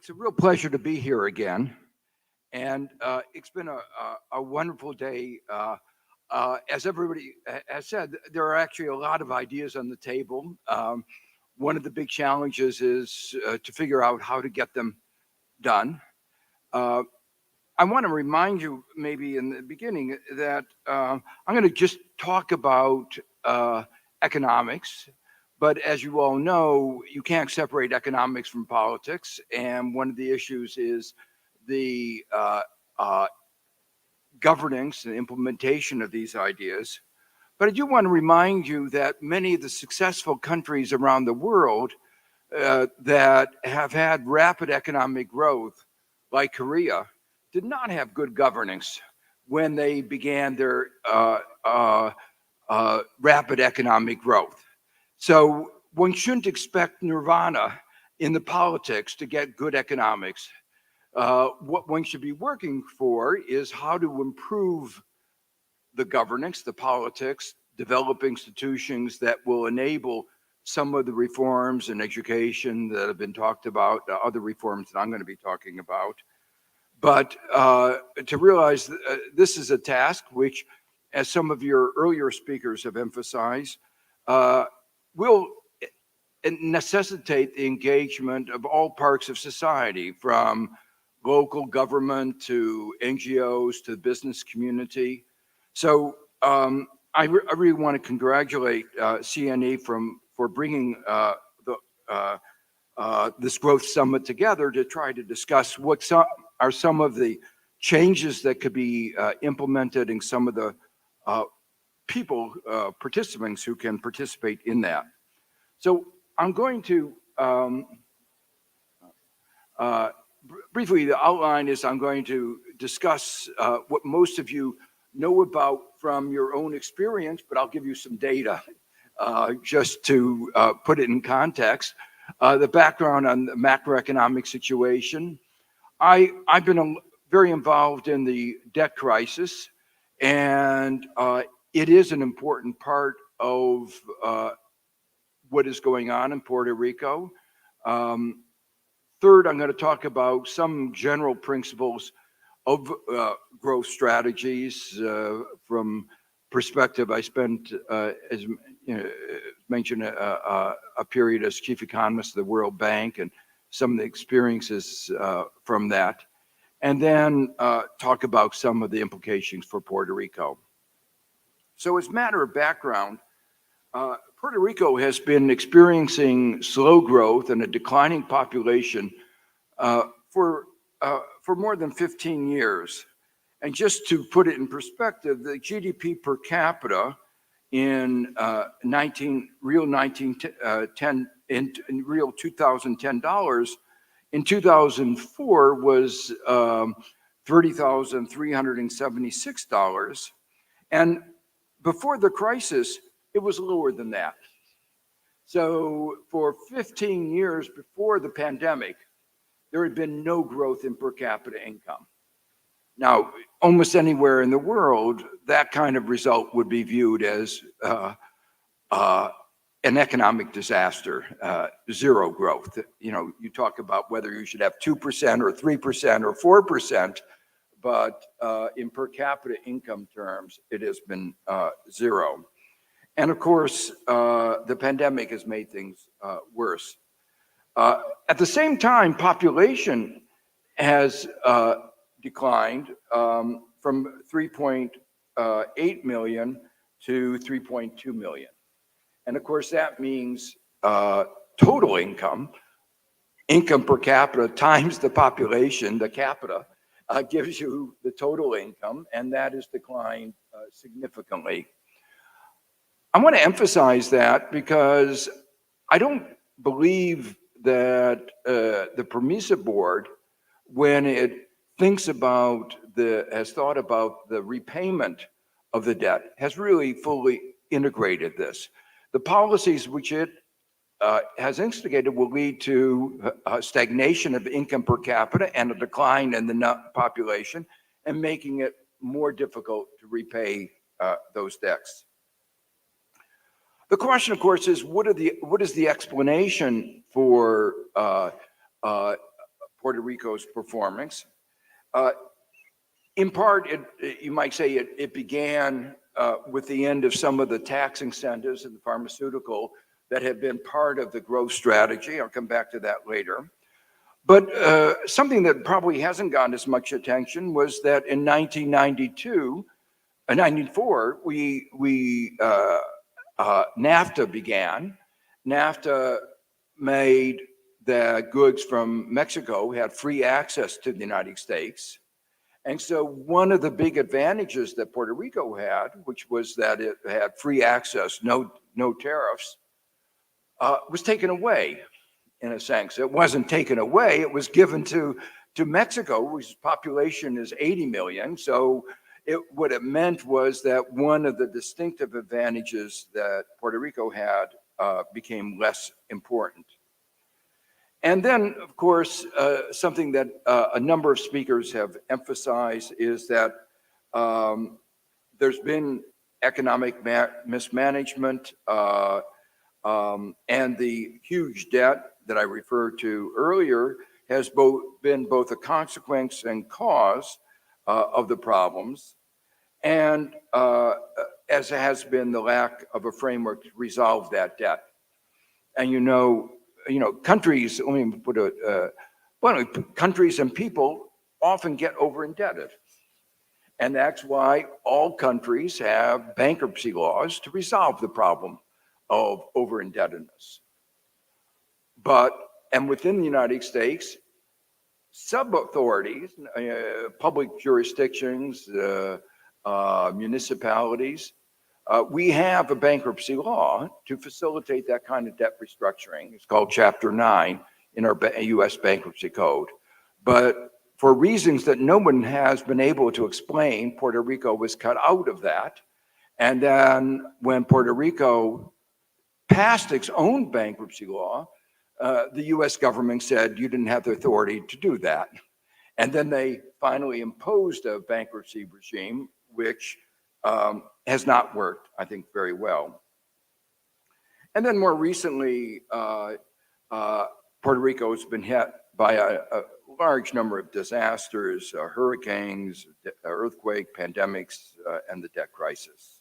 It's a real pleasure to be here again, and it's been a wonderful day. As everybody has said, there are actually a lot of ideas on the table. One of the big challenges is to figure out how to get them done. Uh, I want to remind you, maybe in the beginning, that I'm going to just talk about uh, economics. But as you all know, you can't separate economics from politics. And one of the issues is the uh, governance and implementation of these ideas. But I do want to remind you that many of the successful countries around the world that have had rapid economic growth, like Korea, did not have good governance when they began their rapid economic growth. So one shouldn't expect nirvana in the politics to get good economics. What one should be working for is how to improve the governance, the politics, develop institutions that will enable some of the reforms in education that have been talked about, other reforms that I'm going to be talking about. But to realize this is a task which, as some of your earlier speakers have emphasized, will necessitate the engagement of all parts of society, from local government to NGOs to the business community. So I really want to congratulate CNE for bringing this growth summit together to try to discuss what are some of the changes that could be implemented and some of the people, participants who can participate in that. So I'm going to briefly, the outline is I'm going to discuss what most of you know about from your own experience, but I'll give you some data just to put it in context. The background on the macroeconomic situation. I've been very involved in the debt crisis, and it is an important part of what is going on in Puerto Rico. Third, I'm going to talk about some general principles of growth strategies from perspective. I spent, as you know, mentioned, a period as chief economist of the World Bank and some of the experiences from that. And then talk about some of the implications for Puerto Rico. So as a matter of background, Puerto Rico has been experiencing slow growth and a declining population for more than 15 years. And just to put it in perspective, the GDP per capita in real 2010 dollars in 2004 was $30,376, and before the crisis, it was lower than that. So for 15 years before the pandemic, there had been no growth in per capita income. Now, almost anywhere in the world, that kind of result would be viewed as an economic disaster, zero growth. You know, you talk about whether you should have 2% or 3% or 4%, but in per capita income terms, it has been zero. And of course, the pandemic has made things worse. At the same time, population has declined from 3.8 million to 3.2 million. And of course, that means total income per capita times the population, the capita, gives you the total income, and that has declined significantly. I want to emphasize that because I don't believe that the PROMESA board, when it has thought about the repayment of the debt, has really fully integrated this. The policies which it has instigated will lead to a stagnation of income per capita and a decline in the population, and making it more difficult to repay those debts. The question, of course, is what is the explanation for Puerto Rico's performance. In part, you might say it began with the end of some of the tax incentives in the pharmaceutical that have been part of the growth strategy. I'll come back to that later. But something that probably hasn't gotten as much attention was that in 1994, NAFTA began. NAFTA made the goods from Mexico had free access to the United States. And so one of the big advantages that Puerto Rico had, which was that it had free access, no tariffs, was taken away in a sense. It wasn't taken away, it was given to Mexico, whose population is 80 million. So what it meant was that one of the distinctive advantages that Puerto Rico had became less important. And then, of course, something that a number of speakers have emphasized is that there's been economic mismanagement and the huge debt that I referred to earlier has been both a consequence and cause of the problems, and as has been the lack of a framework to resolve that debt. And countries, let me put countries and people often get over indebted. And that's why all countries have bankruptcy laws to resolve the problem of over indebtedness. And within the United States, sub-authorities, public jurisdictions, municipalities, we have a bankruptcy law to facilitate that kind of debt restructuring. It's called Chapter 9 in our U.S. Bankruptcy Code. But for reasons that no one has been able to explain, Puerto Rico was cut out of that. And then when Puerto Rico passed its own bankruptcy law, the U.S. government said you didn't have the authority to do that. And then they finally imposed a bankruptcy regime, which has not worked, I think, very well. And then more recently, Puerto Rico has been hit by a large number of disasters, hurricanes, earthquake, pandemics, and the debt crisis.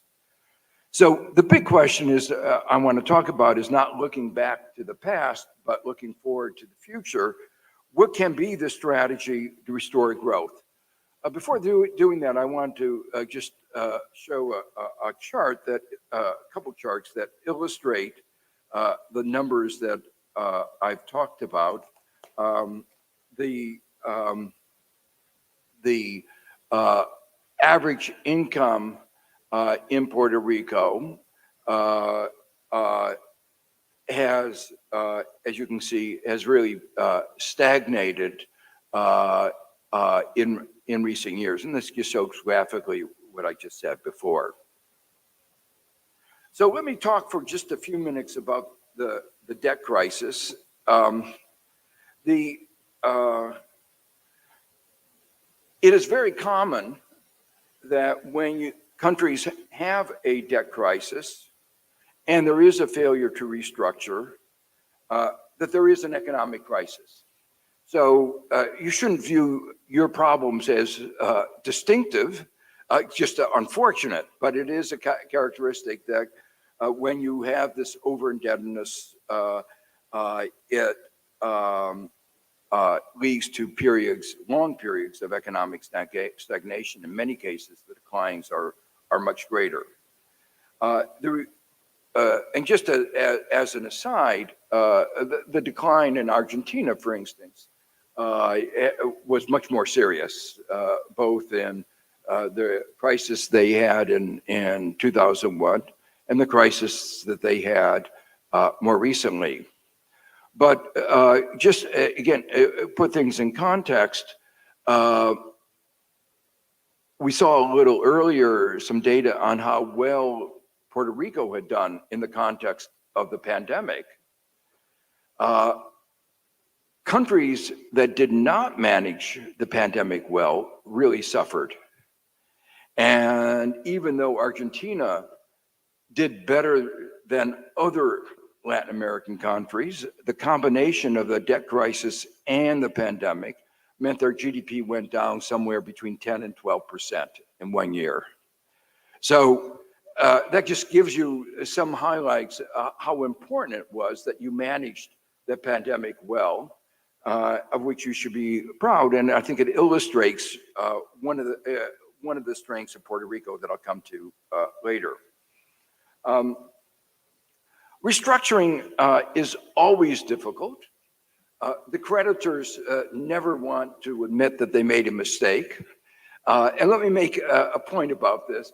So the big question is, I want to talk about is not looking back to the past, but looking forward to the future. What can be the strategy to restore growth? Before doing that, I want to just show a chart that, a couple charts that illustrate the numbers that I've talked about. The average income in Puerto Rico has, as you can see, has really stagnated in recent years. And this just shows graphically what I just said before. So let me talk for just a few minutes about the debt crisis. It is very common that when countries have a debt crisis and there is a failure to restructure, that there is an economic crisis. So you shouldn't view your problems as distinctive, just unfortunate, but it is a characteristic that when you have this over-indebtedness, it leads to long periods of economic stagnation. In many cases, the declines are much greater. And just as an aside, the decline in Argentina, for instance, was much more serious, both in the crisis they had in 2001 and the crisis that they had more recently. But just again, put things in context, we saw a little earlier some data on how well Puerto Rico had done in the context of the pandemic. Countries that did not manage the pandemic well really suffered. And even though Argentina did better than other Latin American countries. The combination of the debt crisis and the pandemic meant their GDP went down somewhere between 10 and 12% in 1 year. So that just gives you some highlights how important it was that you managed the pandemic well, of which you should be proud. And I think it illustrates one of the strengths of Puerto Rico that I'll come to later. Restructuring is always difficult. The creditors never want to admit that they made a mistake. And let me make a point about this.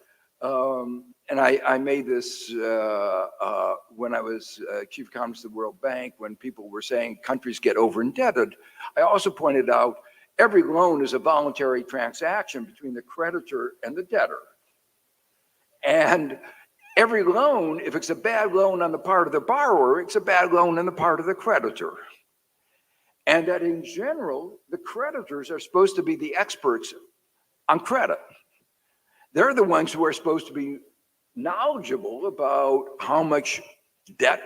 And I made this when I was chief economist of the World Bank, when people were saying countries get over indebted. I also pointed out every loan is a voluntary transaction between the creditor and the debtor. And every loan, if it's a bad loan on the part of the borrower, it's a bad loan on the part of the creditor. And that in general, the creditors are supposed to be the experts on credit. They're the ones who are supposed to be knowledgeable about how much debt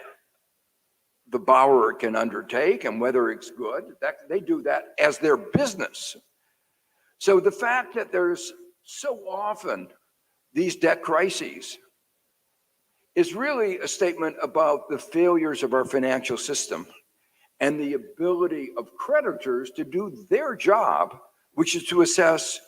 the borrower can undertake and whether it's good. They do that as their business. So the fact that there's so often these debt crises is really a statement about the failures of our financial system and the ability of creditors to do their job, which is to assess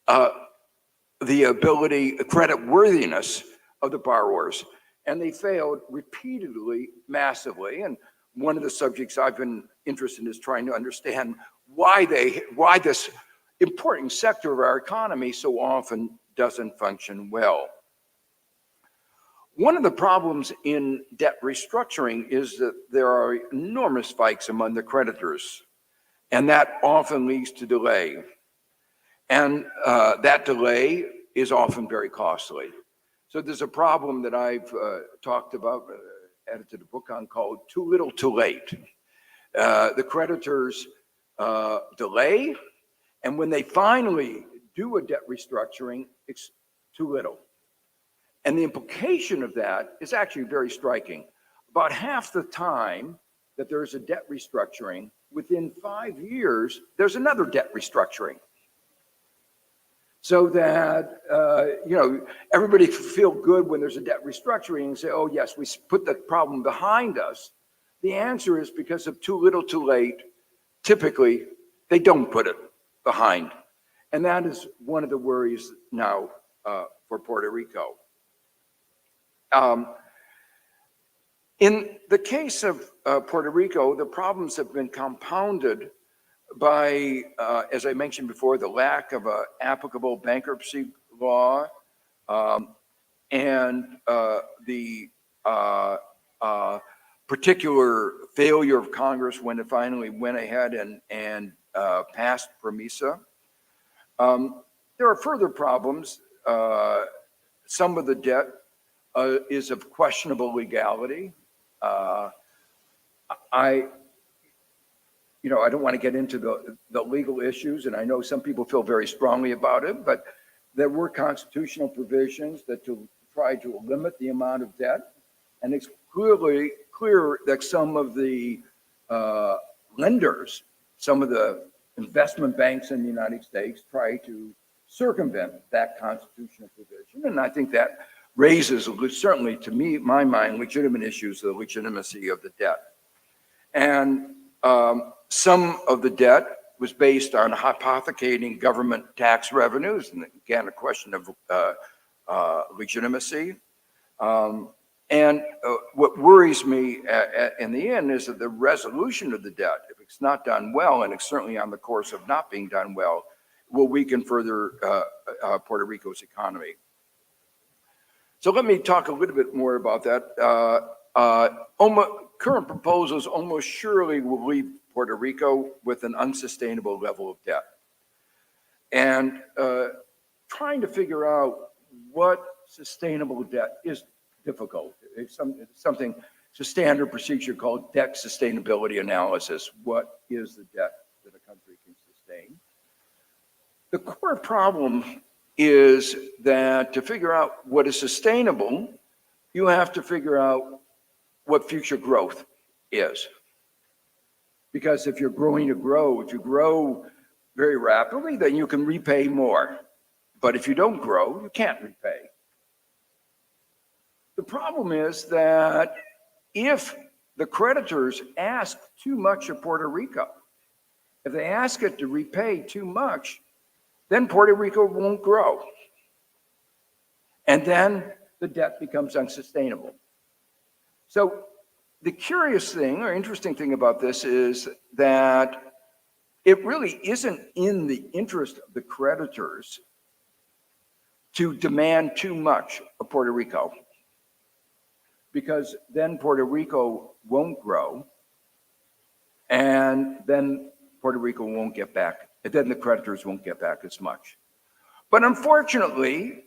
the ability, credit worthiness of the borrowers. And they failed repeatedly, massively. And one of the subjects I've been interested in is trying to understand why this important sector of our economy so often doesn't function well. One of the problems in debt restructuring is that there are enormous spikes among the creditors, and that often leads to delay. And that delay is often very costly. So there's a problem that I've talked about, edited a book on, called Too Little Too Late. The creditors delay, and when they finally do a debt restructuring, it's too little. And the implication of that is actually very striking. About half the time that there's a debt restructuring, within 5 years, there's another debt restructuring. So that, everybody feel good when there's a debt restructuring and say, oh yes, we put the problem behind us. The answer is because of too little too late, typically they don't put it behind. And that is one of the worries now for Puerto Rico. In the case of Puerto Rico, the problems have been compounded by, as I mentioned before, the lack of an applicable bankruptcy law and the particular failure of Congress when it finally went ahead and passed PROMESA. There are further problems. Some of the debt is of questionable legality. I don't want to get into the legal issues, and I know some people feel very strongly about it, but there were constitutional provisions that to try to limit the amount of debt, and it's clear that some of the lenders, some of the investment banks in the United States try to circumvent that constitutional provision, and I think that raises, certainly to me, my mind, legitimate issues of the legitimacy of the debt. And some of the debt was based on hypothecating government tax revenues, and again, a question of legitimacy. And what worries me in the end is that the resolution of the debt, if it's not done well, and it's certainly on the course of not being done well, will weaken further Puerto Rico's economy. So let me talk a little bit more about that. Current proposals almost surely will leave Puerto Rico with an unsustainable level of debt. And trying to figure out what sustainable debt is difficult. It's something, it's a standard procedure called debt sustainability analysis. What is the debt that a country can sustain? The core problem is that to figure out what is sustainable, you have to figure out what future growth is. Because if you're growing to grow, if you grow very rapidly, then you can repay more. But if you don't grow, you can't repay. The problem is that if the creditors ask too much of Puerto Rico, if they ask it to repay too much, then Puerto Rico won't grow. And then the debt becomes unsustainable. So the curious thing or interesting thing about this is that it really isn't in the interest of the creditors to demand too much of Puerto Rico, because then Puerto Rico won't grow, and then Puerto Rico won't get back, and then the creditors won't get back as much. But unfortunately,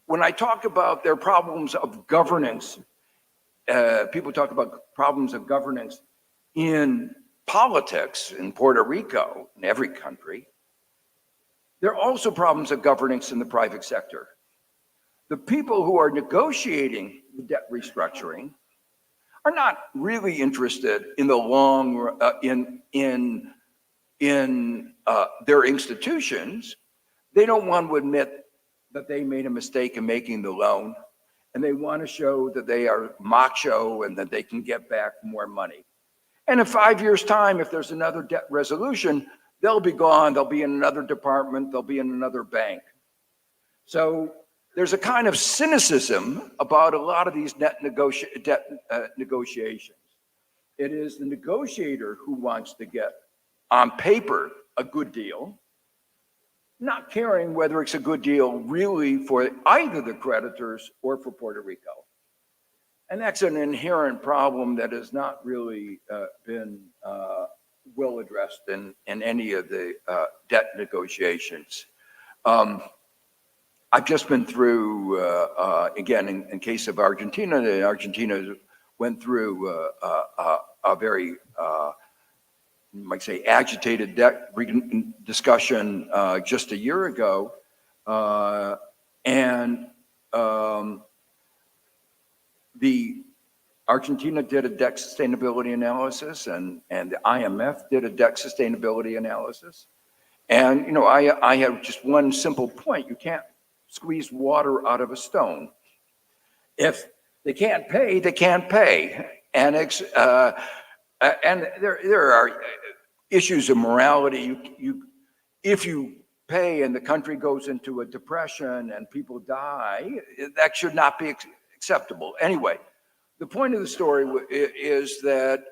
when I talk about their problems of governance, people talk about problems of governance in politics in Puerto Rico, in every country. There are also problems of governance in the private sector. The people who are negotiating the debt restructuring are not really interested in the long in their institutions. They don't want to admit that they made a mistake in making the loan, and they want to show that they are macho and that they can get back more money. And in 5 years' time, if there's another debt resolution, they'll be gone. They'll be in another department. They'll be in another bank. So there's a kind of cynicism about a lot of these debt negotiations. It is the negotiator who wants to get, on paper, a good deal, not caring whether it's a good deal really for either the creditors or for Puerto Rico. And that's an inherent problem that has not really been well addressed in any of the debt negotiations. I've just been through, again, in case of Argentina went through a very, you might say, agitated debt discussion just a year ago. The Argentina did a debt sustainability analysis, and the IMF did a debt sustainability analysis. And, you know, I have just one simple point. You can't squeeze water out of a stone. If they can't pay, they can't pay. And there are issues of morality. If you pay and the country goes into a depression and people die, that should not be acceptable. Anyway, the point of the story is that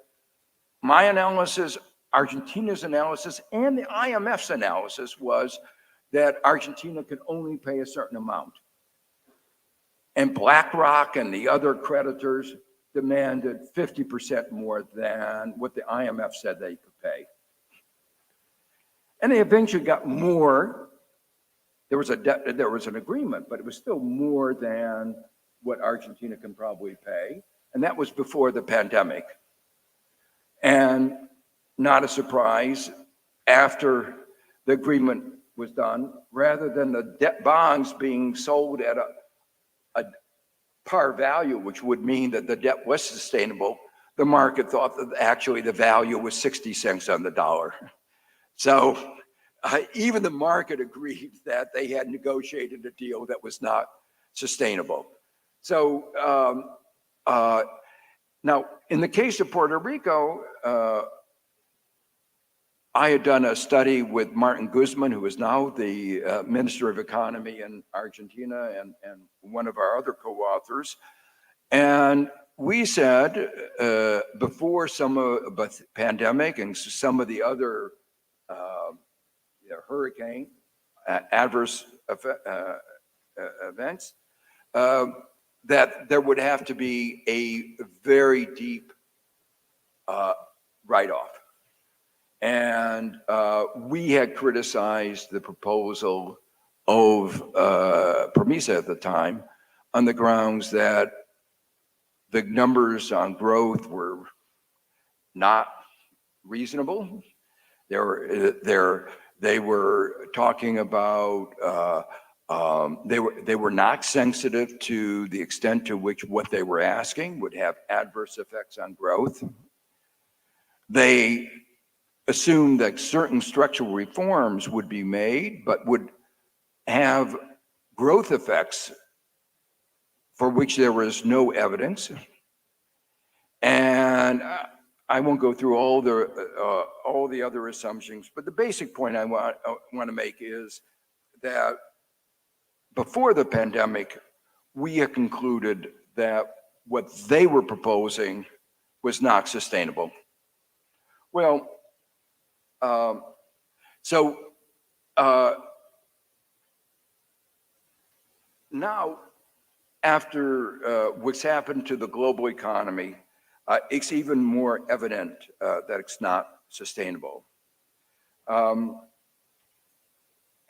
my analysis, Argentina's analysis, and the IMF's analysis was that Argentina could only pay a certain amount. And BlackRock and the other creditors demanded 50% more than what the IMF said they could pay. And they eventually got more. There was an agreement, but it was still more than what Argentina can probably pay. And that was before the pandemic. And not a surprise, after the agreement was done, rather than the debt bonds being sold at a par value, which would mean that the debt was sustainable, the market thought that actually the value was 60 cents on the dollar. So even the market agreed that they had negotiated a deal that was not sustainable. So now, in the case of Puerto Rico, I had done a study with Martin Guzman, who is now the Minister of Economy in Argentina, and one of our other co-authors. And we said, before some of the pandemic and some of the other hurricane adverse events, that there would have to be a very deep write-off. And we had criticized the proposal of PROMESA at the time on the grounds that the numbers on growth were not reasonable. They were talking about They were not sensitive to the extent to which what they were asking would have adverse effects on growth. They assumed that certain structural reforms would be made, but would have growth effects for which there was no evidence. And I won't go through all the other assumptions, but the basic point I want to make is that before the pandemic, we had concluded that what they were proposing was not sustainable. Well, now, after what's happened to the global economy, it's even more evident that it's not sustainable.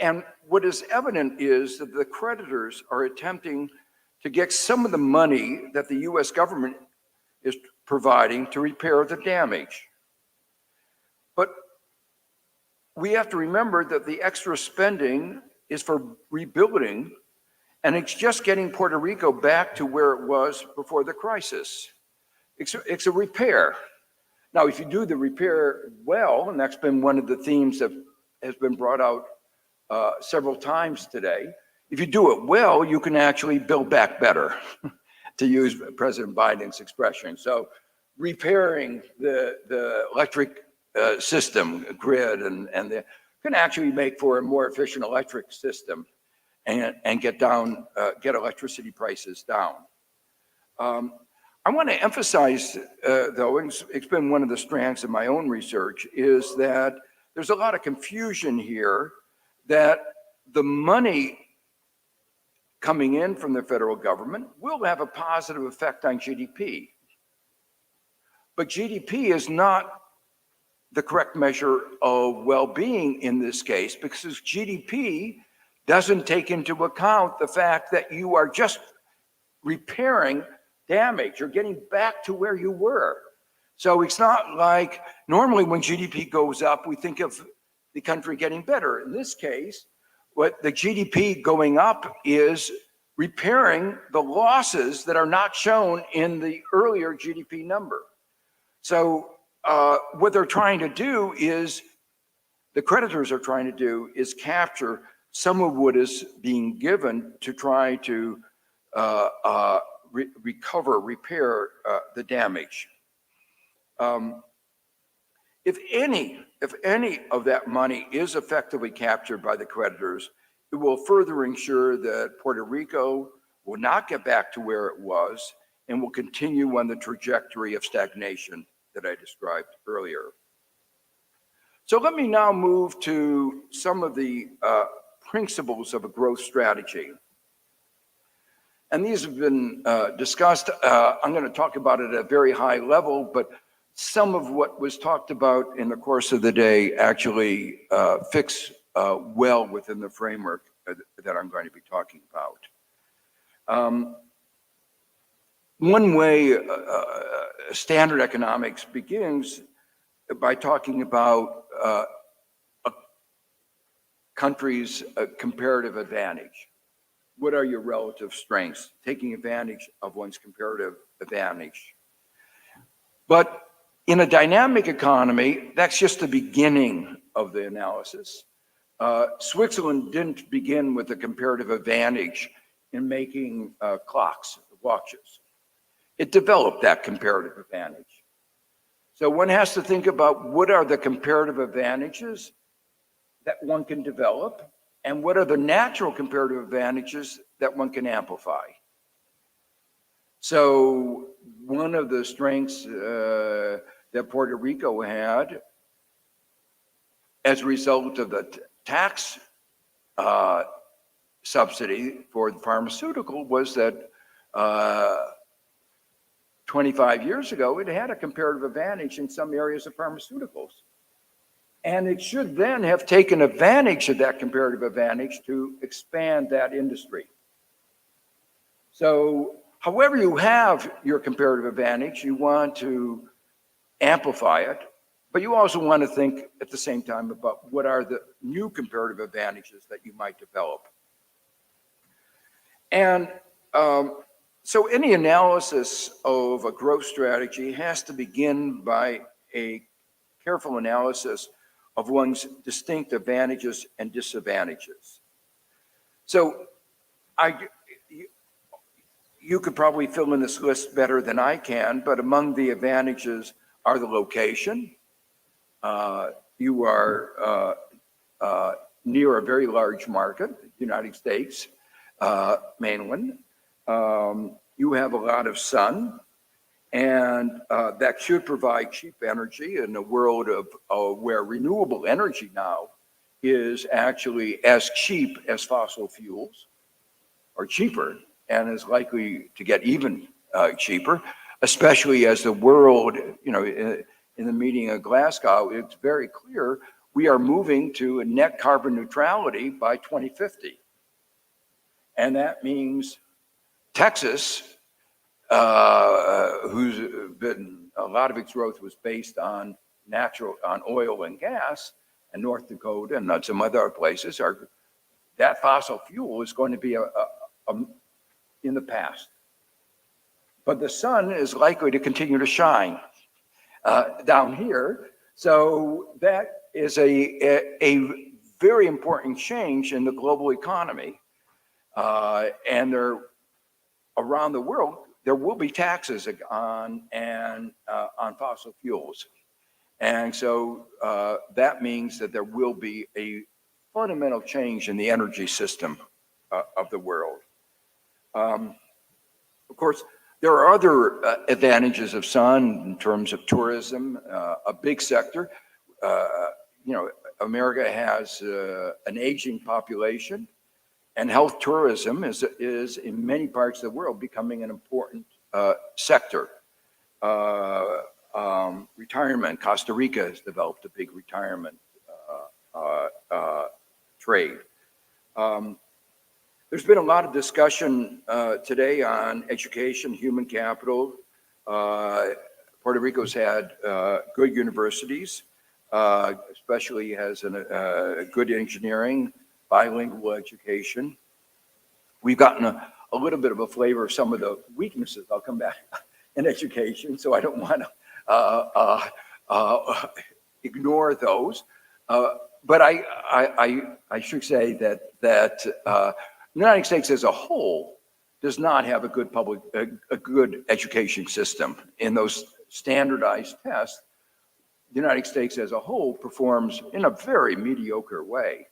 And what is evident is that the creditors are attempting to get some of the money that the US government is providing to repair the damage. But we have to remember that the extra spending is for rebuilding, and it's just getting Puerto Rico back to where it was before the crisis. It's a repair. Now, if you do the repair well, and that's been one of the themes that has been brought out several times today, if you do it well, you can actually build back better, to use President Biden's expression. So repairing the electric system, grid, and can actually make for a more efficient electric system and get electricity prices down. I want to emphasize, though, and it's been one of the strengths of my own research, is that there's a lot of confusion here that the money coming in from the federal government will have a positive effect on GDP. But GDP is not the correct measure of well-being in this case, because GDP doesn't take into account the fact that you are just repairing damage. You're getting back to where you were. So it's not like normally when GDP goes up, we think of the country getting better. In this case, what the GDP going up is repairing the losses that are not shown in the earlier GDP number. So what they're trying to do is, the creditors are trying to do is capture some of what is being given to try to repair the damage. If any of that money is effectively captured by the creditors, it will further ensure that Puerto Rico will not get back to where it was and will continue on the trajectory of stagnation that I described earlier. So let me now move to some of the principles of a growth strategy. And these have been discussed. I'm going to talk about it at a very high level, but some of what was talked about in the course of the day actually fits well within the framework that I'm going to be talking about. One way standard economics begins by talking about a country's comparative advantage. What are your relative strengths? Taking advantage of one's comparative advantage. But in a dynamic economy, that's just the beginning of the analysis. Switzerland didn't begin with a comparative advantage in making clocks, watches. It developed that comparative advantage. So one has to think about what are the comparative advantages that one can develop, and what are the natural comparative advantages that one can amplify. So one of the strengths that Puerto Rico had as a result of the tax subsidy for the pharmaceutical was that 25 years ago, it had a comparative advantage in some areas of pharmaceuticals. And it should then have taken advantage of that comparative advantage to expand that industry. So however you have your comparative advantage, you want to amplify it, but you also want to think at the same time about what are the new comparative advantages that you might develop. And so any analysis of a growth strategy has to begin by a careful analysis of one's distinct advantages and disadvantages. So you could probably fill in this list better than I can, but among the advantages are the location. You are near a very large market, United States, mainland. You have a lot of sun, and that should provide cheap energy in a world of where renewable energy now is actually as cheap as fossil fuels, or cheaper, and is likely to get even cheaper, especially as the world, in the meeting of Glasgow, it's very clear we are moving to a net carbon neutrality by 2050. And that means Texas, who's been, a lot of its growth was based on oil and gas, and North Dakota and some other places, that fossil fuel is going to be in the past. But the sun is likely to continue to shine down here. So that is a very important change in the global economy. And around the world, there will be taxes on fossil fuels. And so that means that there will be a fundamental change in the energy system of the world. Of course, there are other advantages of sun in terms of tourism, a big sector. America has an aging population, and health tourism is in many parts of the world becoming an important sector. Retirement, Costa Rica has developed a big retirement trade. There's been a lot of discussion today on education, human capital. Puerto Rico's had good universities, especially has good engineering, bilingual education. We've gotten a little bit of a flavor of some of the weaknesses. I'll come back in education, so I don't want to ignore those. But I should say that the United States as a whole does not have a good education system. In those standardized tests, the United States as a whole performs in a very mediocre way.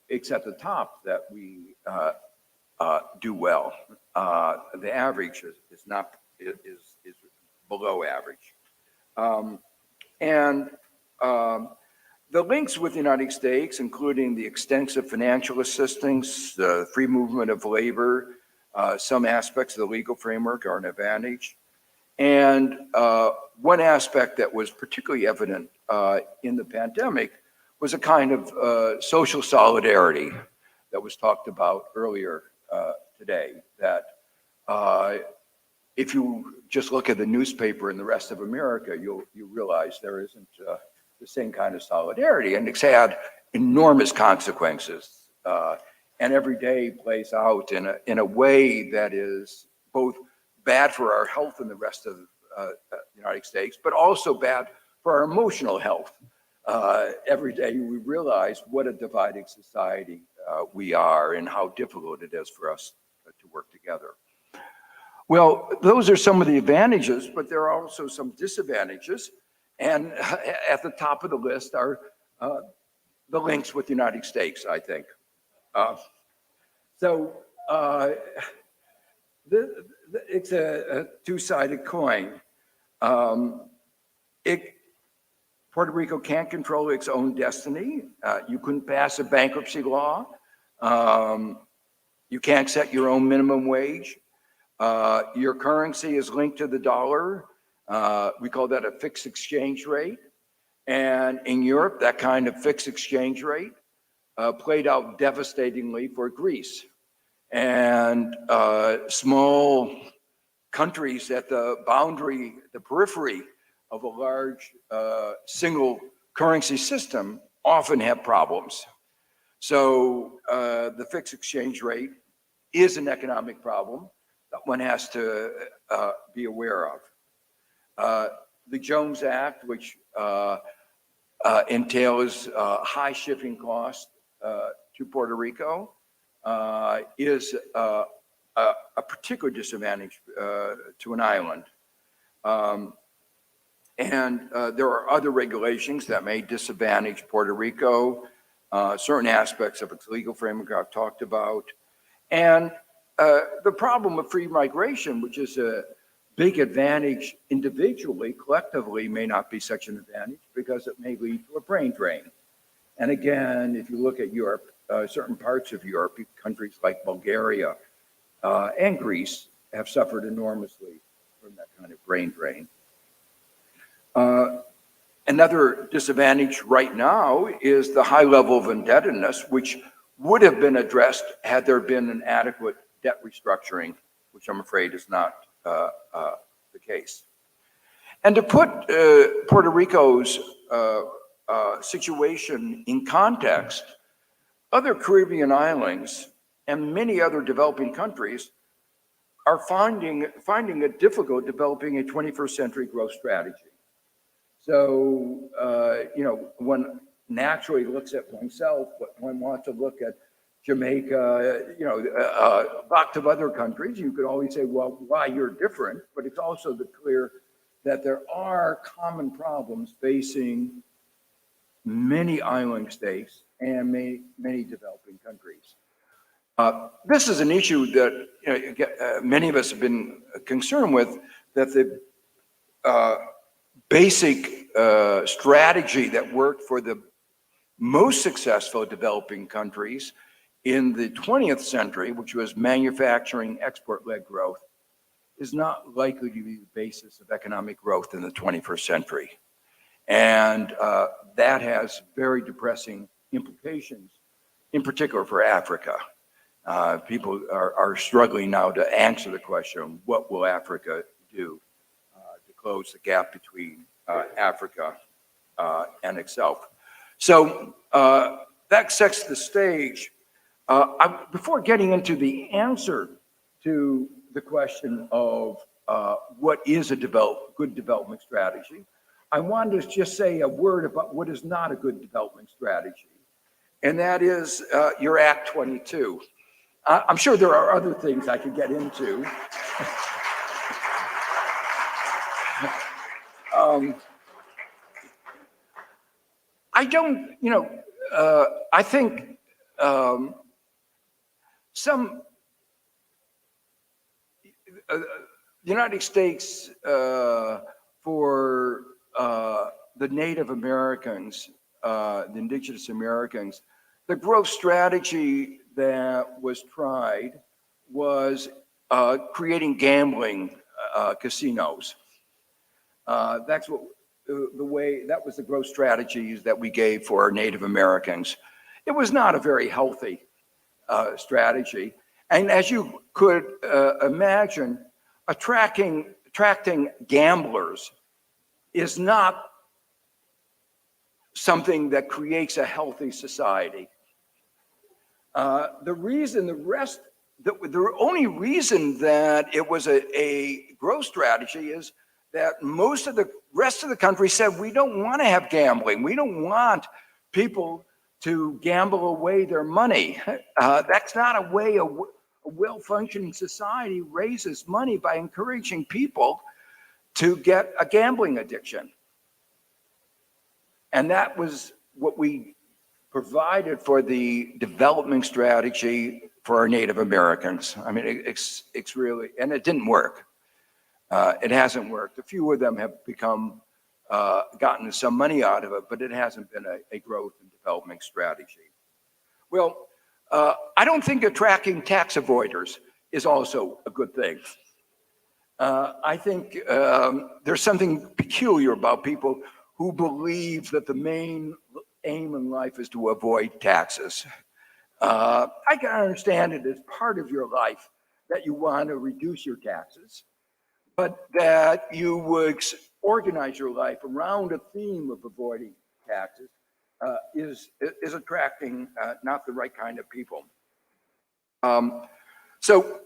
It's at the top that we do well. The average is below average. The links with the United States, including the extensive financial assistance, the free movement of labor, some aspects of the legal framework are an advantage. And one aspect that was particularly evident in the pandemic was a kind of social solidarity that was talked about earlier today, that if you just look at the newspaper in the rest of America, you realize there isn't the same kind of solidarity, and it's had enormous consequences. And every day plays out in a way that is both bad for our health in the rest of the United States, but also bad for our emotional health. Every day we realize what a divided society we are and how difficult it is for us to work together. Well, those are some of the advantages, but there are also some disadvantages. And at the top of the list are the links with the United States, I think. It's a two-sided coin. Puerto Rico can't control its own destiny. You couldn't pass a bankruptcy law. You can't set your own minimum wage. Your currency is linked to the dollar. We call that a fixed exchange rate. And in Europe, that kind of fixed exchange rate played out devastatingly for Greece. And small countries at the boundary, the periphery of a large single currency system often have problems. So the fixed exchange rate is an economic problem that one has to be aware of. The Jones Act, which entails high shipping costs to Puerto Rico, is a particular disadvantage to an island. And there are other regulations that may disadvantage Puerto Rico, certain aspects of its legal framework I've talked about. And the problem of free migration, which is a big advantage individually, collectively may not be such an advantage because it may lead to a brain drain. And again, if you look at Europe, certain parts of Europe, countries like Bulgaria and Greece have suffered enormously from that kind of brain drain. Another disadvantage right now is the high level of indebtedness, which would have been addressed had there been an adequate debt restructuring, which I'm afraid is not the case. And to put Puerto Rico's situation in context, other Caribbean islands and many other developing countries are finding it difficult developing a 21st century growth strategy. So, one naturally looks at oneself, but one wants to look at Jamaica, lots of other countries. You could always say, well, why you're different, but it's also clear that there are common problems facing many island states and many developing countries. This is an issue that many of us have been concerned with, that the basic strategy that worked for the most successful developing countries in the 20th century, which was manufacturing export-led growth, is not likely to be the basis of economic growth in the 21st century. And that has very depressing implications, in particular for Africa. People are struggling now to answer the question, what will Africa do to close the gap between Africa and itself? So that sets the stage. Before getting into the answer to the question of what is a good development strategy, I wanted to just say a word about what is not a good development strategy, and that is your Act 22. I'm sure there are other things I could get into. I think the United States, for the Native Americans, the indigenous Americans, the growth strategy that was tried was creating gambling casinos. That was the growth strategies that we gave for our Native Americans. It was not a very healthy strategy. And as you could imagine, attracting gamblers is not something that creates a healthy society. The only reason that it was a growth strategy is that most of the rest of the country said, we don't want to have gambling. We don't want people to gamble away their money. That's not a way a well-functioning society raises money, by encouraging people to get a gambling addiction. And that was what we provided for the development strategy for our Native Americans. I mean, it's really, and it didn't work. It hasn't worked. A few of them have gotten some money out of it, but it hasn't been a growth and development strategy. Well, I don't think attracting tax avoiders is also a good thing. I think there's something peculiar about people who believe that the main aim in life is to avoid taxes. I can understand it as part of your life that you want to reduce your taxes, but that you would organize your life around a theme of avoiding taxes is attracting not the right kind of people. So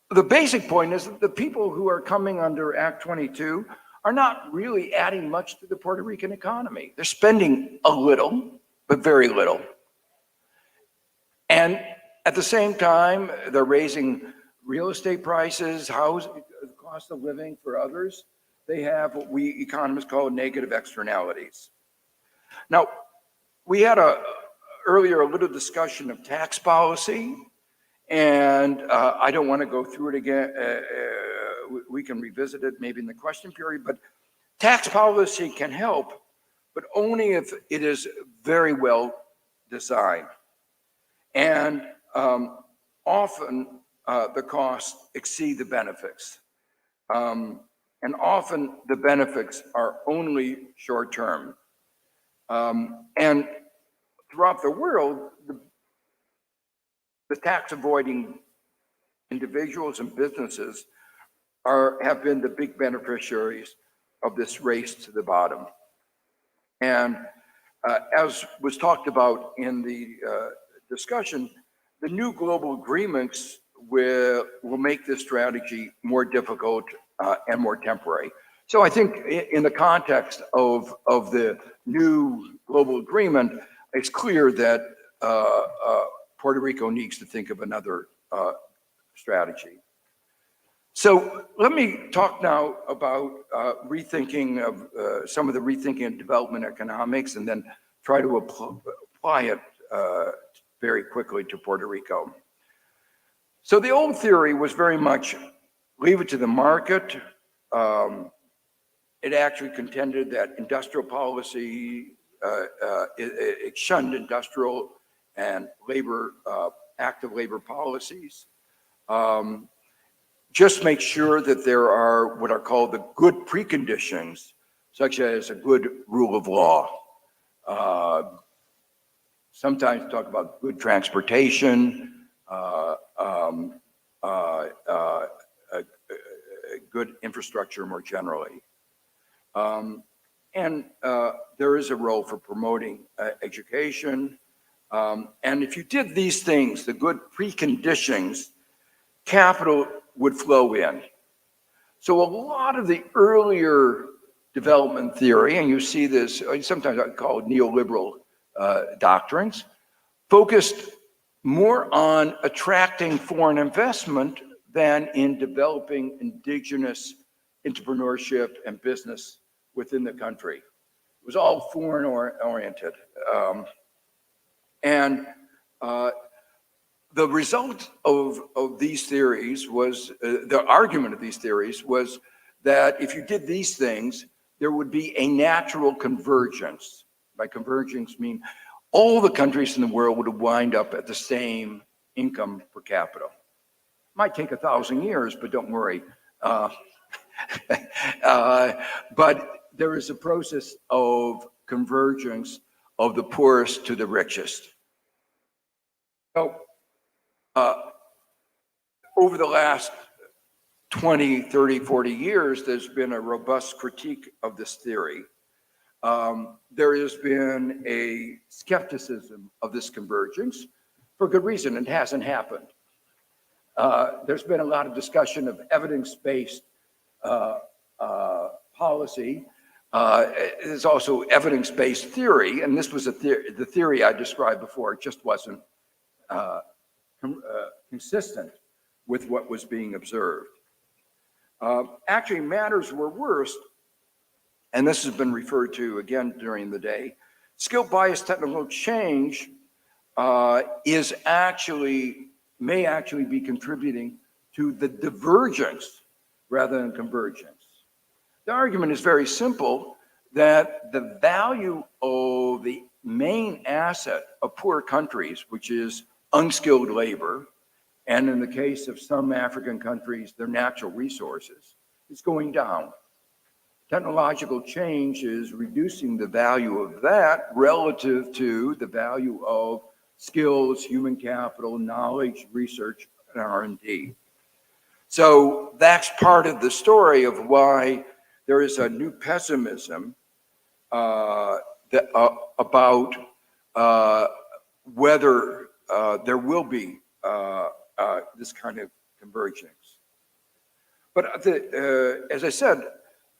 the basic point is that the people who are coming under Act 22 are not really adding much to the Puerto Rican economy. They're spending a little, but very little. And at the same time, they're raising real estate prices, housing, cost of living for others. They have what we economists call negative externalities. Now, we had earlier a little discussion of tax policy, and I don't want to go through it again. We can revisit it maybe in the question period, but tax policy can help, but only if it is very well designed. And often the costs exceed the benefits. And often the benefits are only short-term. And throughout the world, the tax-avoiding individuals and businesses have been the big beneficiaries of this race to the bottom. And as was talked about in the discussion, the new global agreements will make this strategy more difficult and more temporary. So I think in the context of the new global agreement, it's clear that Puerto Rico needs to think of another strategy. So let me talk now about rethinking of some of the rethinking of development economics, and then try to apply it very quickly to Puerto Rico. So the old theory was very much leave it to the market. It actually contended that industrial policy, it shunned industrial and labor, active labor policies. Just make sure that there are what are called the good preconditions, such as a good rule of law. Sometimes talk about good transportation, good infrastructure more generally. And there is a role for promoting education. And if you did these things, the good preconditions, capital would flow in. So a lot of the earlier development theory, and you see this, sometimes I call it neoliberal doctrines, focused more on attracting foreign investment than in developing indigenous entrepreneurship and business within the country. It was all foreign oriented. The result of these theories was, the argument of these theories was that if you did these things, there would be a natural convergence. By convergence, mean all the countries in the world would wind up at the same income per capita. Might take 1,000 years, but don't worry. But there is a process of convergence of the poorest to the richest. So, over the last 20, 30, 40 years, there's been a robust critique of this theory. There has been a skepticism of this convergence for good reason. It hasn't happened. There's been a lot of discussion of evidence-based policy. There's also evidence-based theory, and this was the theory I described before. It just wasn't consistent with what was being observed. Actually, matters were worse, and this has been referred to again during the day. Skill-biased technical change may actually be contributing to the divergence rather than convergence. The argument is very simple, that the value of the main asset of poor countries, which is unskilled labor, and in the case of some African countries, their natural resources, is going down. Technological change is reducing the value of that relative to the value of skills, human capital, knowledge, research, and R&D. So that's part of the story of why there is a new pessimism about whether there will be this kind of convergence. But as I said,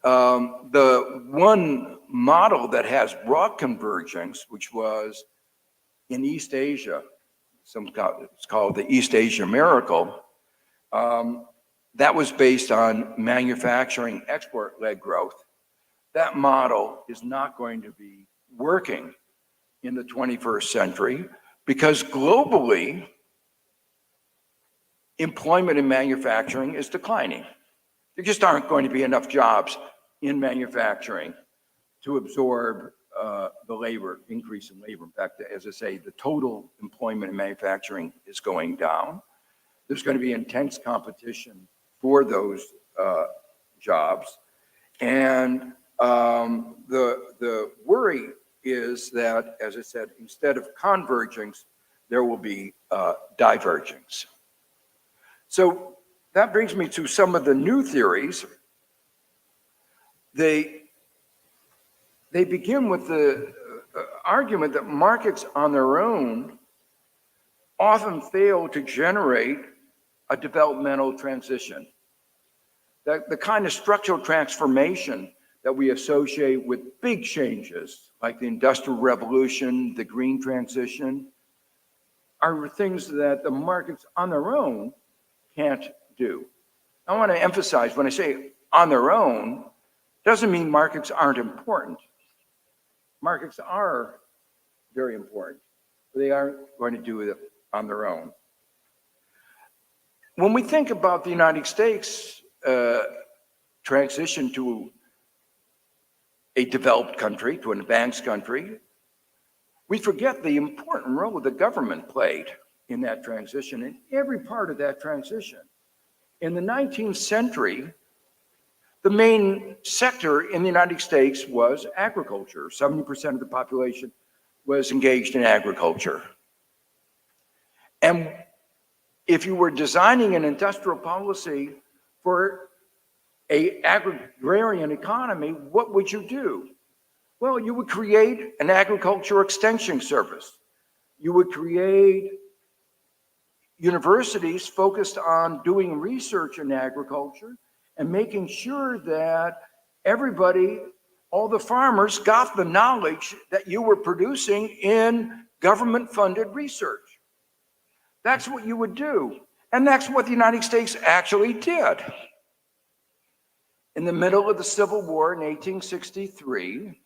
the one model that has brought convergence, which was in East Asia, it's called the East Asia Miracle, that was based on manufacturing export-led growth. That model is not going to be working in the 21st century because globally, employment in manufacturing is declining. There just aren't going to be enough jobs in manufacturing to absorb the labor, increase in labor. In fact, as I say, the total employment in manufacturing is going down. There's going to be intense competition for those jobs. And the worry is that, as I said, instead of convergence, there will be divergence. So that brings me to some of the new theories. They begin with the argument that markets on their own often fail to generate a developmental transition. That the kind of structural transformation that we associate with big changes, like the Industrial Revolution, the green transition, are things that the markets on their own can't do. I want to emphasize, when I say on their own, doesn't mean markets aren't important. Markets are very important, but they aren't going to do it on their own. When we think about the United States transition to a developed country, to an advanced country, we forget the important role the government played in that transition, in every part of that transition. In the 19th century, the main sector in the United States was agriculture. 70% of the population was engaged in agriculture. And if you were designing an industrial policy for an agrarian economy, what would you do? Well, you would create an agriculture extension service. You would create universities focused on doing research in agriculture and making sure that everybody, all the farmers, got the knowledge that you were producing in government-funded research. That's what you would do. And that's what the United States actually did. In the middle of the Civil War in 1863,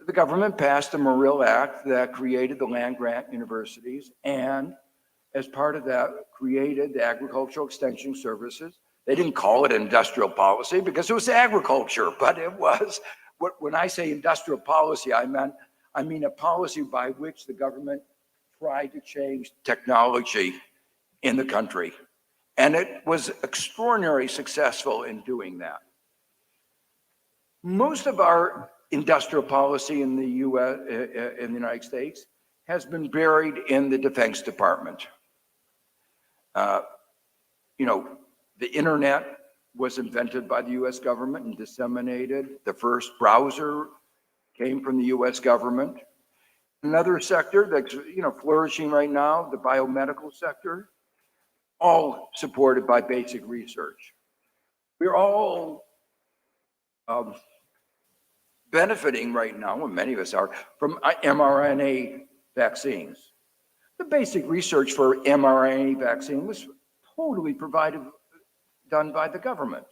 the government passed the Morrill Act that created the land-grant universities, and as part of that, created the agricultural extension services. They didn't call it industrial policy because it was agriculture, but it was, when I say industrial policy, I mean a policy by which the government tried to change technology in the country. And it was extraordinarily successful in doing that. Most of our industrial policy in the US, in the United States, has been buried in the Defense Department. The internet was invented by the US government and disseminated. The first browser came from the US government. Another sector that's flourishing right now, the biomedical sector, all supported by basic research. We're all benefiting right now, and many of us are, from mRNA vaccines. The basic research for mRNA vaccine was totally done by the government.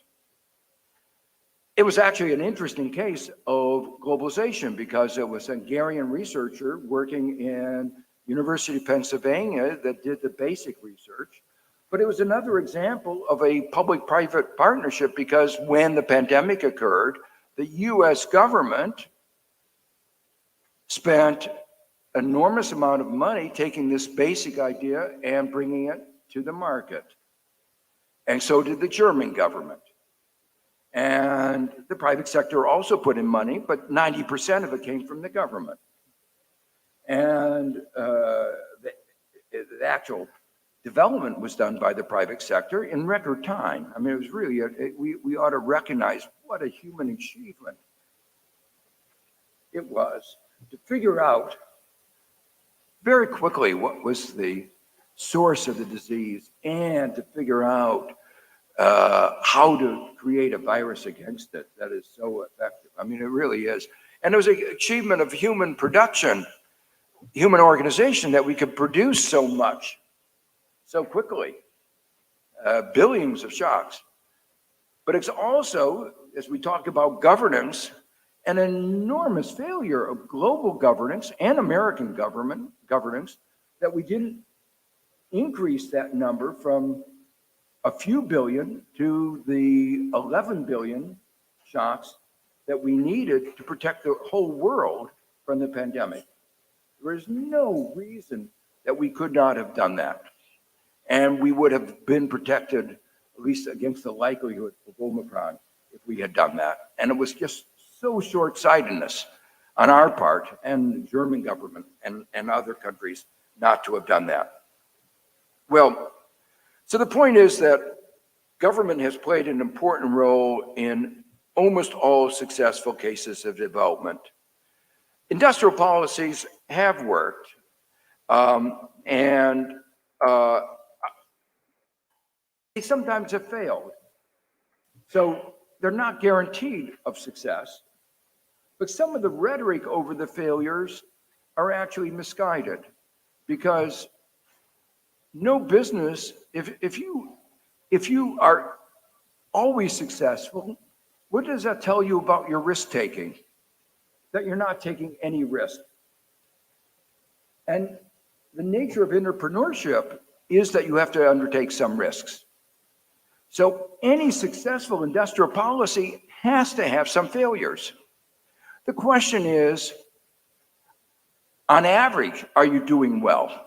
It was actually an interesting case of globalization because it was a Hungarian researcher working in University of Pennsylvania that did the basic research. But it was another example of a public-private partnership because when the pandemic occurred, the US government spent an enormous amount of money taking this basic idea and bringing it to the market. And so did the German government. And the private sector also put in money, but 90% of it came from the government. And the actual development was done by the private sector in record time. I mean, it was really, we ought to recognize what a human achievement it was to figure out very quickly what was the source of the disease and to figure out how to create a virus against it that is so effective. I mean, it really is. And it was an achievement of human production, human organization, that we could produce so much so quickly, billions of shots. But it's also, as we talk about governance, an enormous failure of global governance and American governance that we didn't increase that number from a few billion to the 11 billion shots that we needed to protect the whole world from the pandemic. There is no reason that we could not have done that. And we would have been protected, at least against the likelihood of Omicron, if we had done that. And it was just so short-sightedness on our part and the German government and other countries not to have done that. Well, so the point is that government has played an important role in almost all successful cases of development. Industrial policies have worked, and they sometimes have failed. So they're not guaranteed of success, but some of the rhetoric over the failures are actually misguided, because no business, if you are always successful, what does that tell you about your risk taking? That you're not taking any risk. And the nature of entrepreneurship is that you have to undertake some risks. So any successful industrial policy has to have some failures. The question is, on average, are you doing well?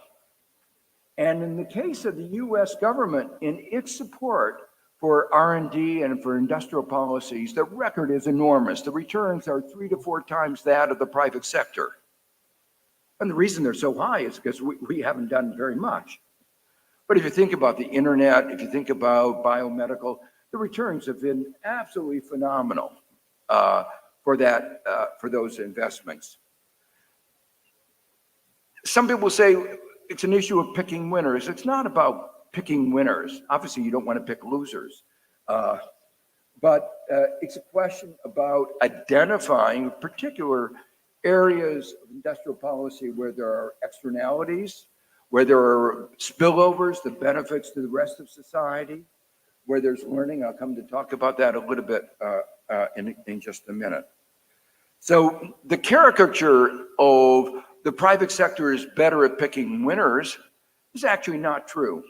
And in the case of the US government, in its support for R&D and for industrial policies, the record is enormous. The returns are 3 to 4 times that of the private sector. And the reason they're so high is because we haven't done very much. But if you think about the internet, if you think about biomedical, the returns have been absolutely phenomenal for those investments. Some people say it's an issue of picking winners. It's not about picking winners. Obviously, you don't want to pick losers. But it's a question about identifying particular areas of industrial policy where there are externalities, where there are spillovers, the benefits to the rest of society, where there's learning. I'll come to talk about that a little bit in just a minute. So the caricature of the private sector is better at picking winners is actually not true.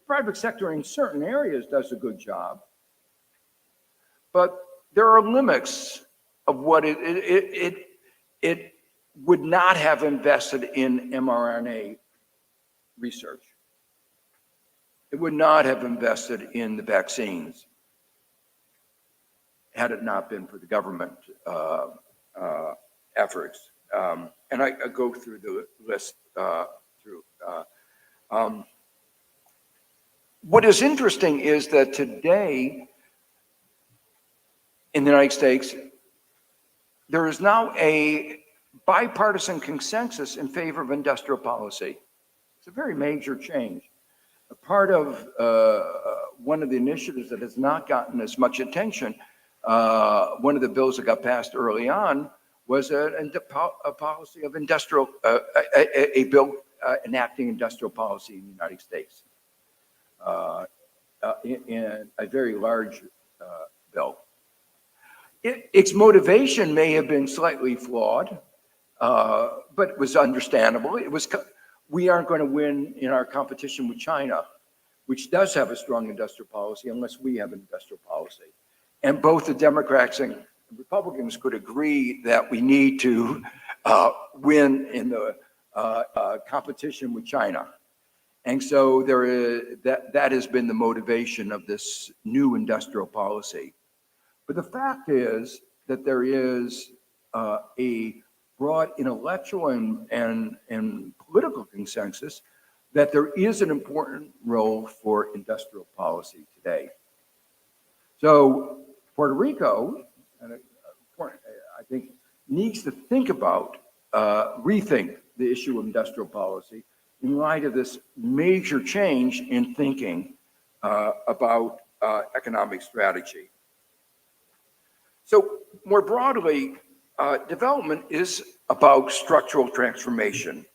The private sector in certain areas does a good job, but there are limits of what it would not have invested in mRNA research. It would not have invested in the vaccines had it not been for the government efforts. And I go through the list what is interesting is that today in the United States, there is now a bipartisan consensus in favor of industrial policy. It's a very major change. A part of one of the initiatives that has not gotten as much attention, one of the bills that got passed early on was a policy of industrial, a bill enacting industrial policy in the United States, in a very large bill. Its motivation may have been slightly flawed, but it was understandable. It was, we aren't going to win in our competition with China, which does have a strong industrial policy, unless we have an industrial policy. And both the Democrats and Republicans could agree that we need to win in the competition with China. And so there is, that has been the motivation of this new industrial policy. But the fact is that there is a broad intellectual and political consensus that there is an important role for industrial policy today. So Puerto Rico, I think, needs to think about, rethink the issue of industrial policy in light of this major change in thinking about economic strategy. So more broadly, development is about structural transformation.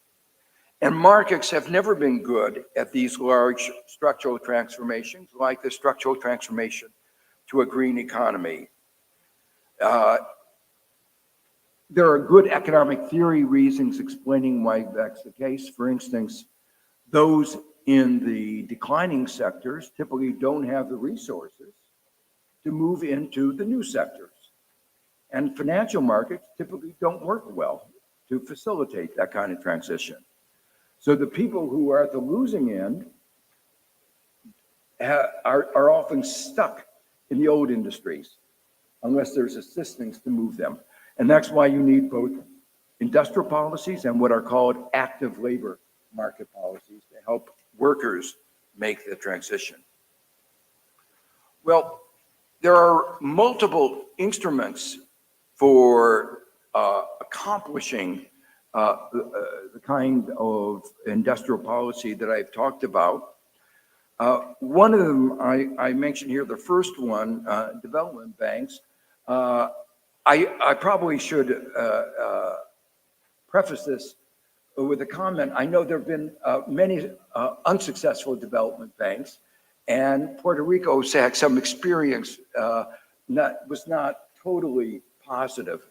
And markets have never been good at these large structural transformations, like the structural transformation to a green economy. There are good economic theory reasons explaining why that's the case. For instance, those in the declining sectors typically don't have the resources to move into the new sectors. And financial markets typically don't work well to facilitate that kind of transition. So the people who are at the losing end are often stuck in the old industries unless there's assistance to move them. And that's why you need both industrial policies and what are called active labor market policies to help workers make the transition. Well, there are multiple instruments for accomplishing the kind of industrial policy that I've talked about. One of them I mentioned here, the first one, development banks. I probably should preface this with a comment. I know there have been many unsuccessful development banks, and Puerto Rico had some experience was not totally positive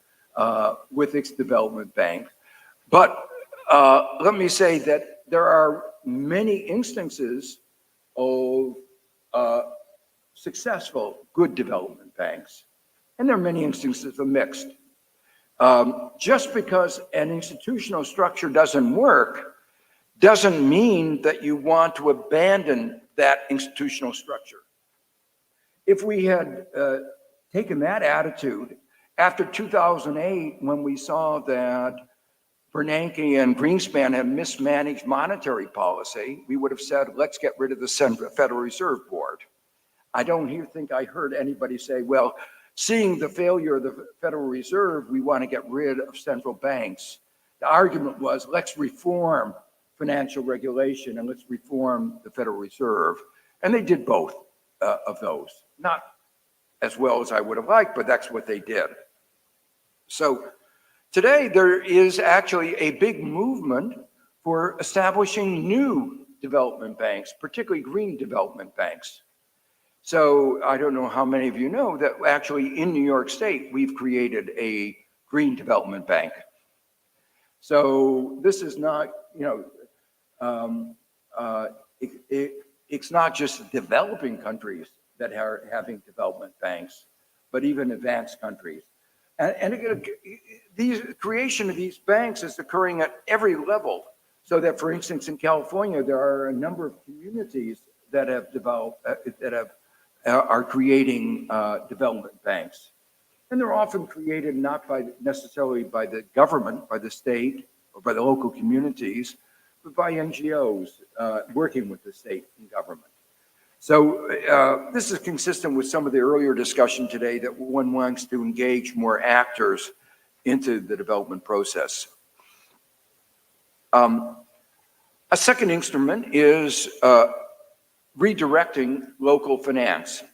with its development bank. But let me say that there are many instances of successful, good development banks. And there are many instances of mixed. Just because an institutional structure doesn't work doesn't mean that you want to abandon that institutional structure. If we had taken that attitude after 2008, when we saw that Bernanke and Greenspan had mismanaged monetary policy, we would have said, let's get rid of the Federal Reserve Board. I don't think I heard anybody say, well, seeing the failure of the Federal Reserve, we want to get rid of central banks. The argument was, let's reform financial regulation and let's reform the Federal Reserve. And they did both of those. Not as well as I would have liked, but that's what they did. So today there is actually a big movement for establishing new development banks, particularly green development banks. So I don't know how many of you know that actually in New York State, we've created a green development bank. So this is not, it's not just developing countries that are having development banks, but even advanced countries. And again, the creation of these banks is occurring at every level. So that, for instance, in California, there are a number of communities that have developed, are creating development banks. And they're often created not necessarily by the government, by the state, or by the local communities, but by NGOs working with the state and government. So this is consistent with some of the earlier discussion today that one wants to engage more actors into the development process. A second instrument is redirecting local finance.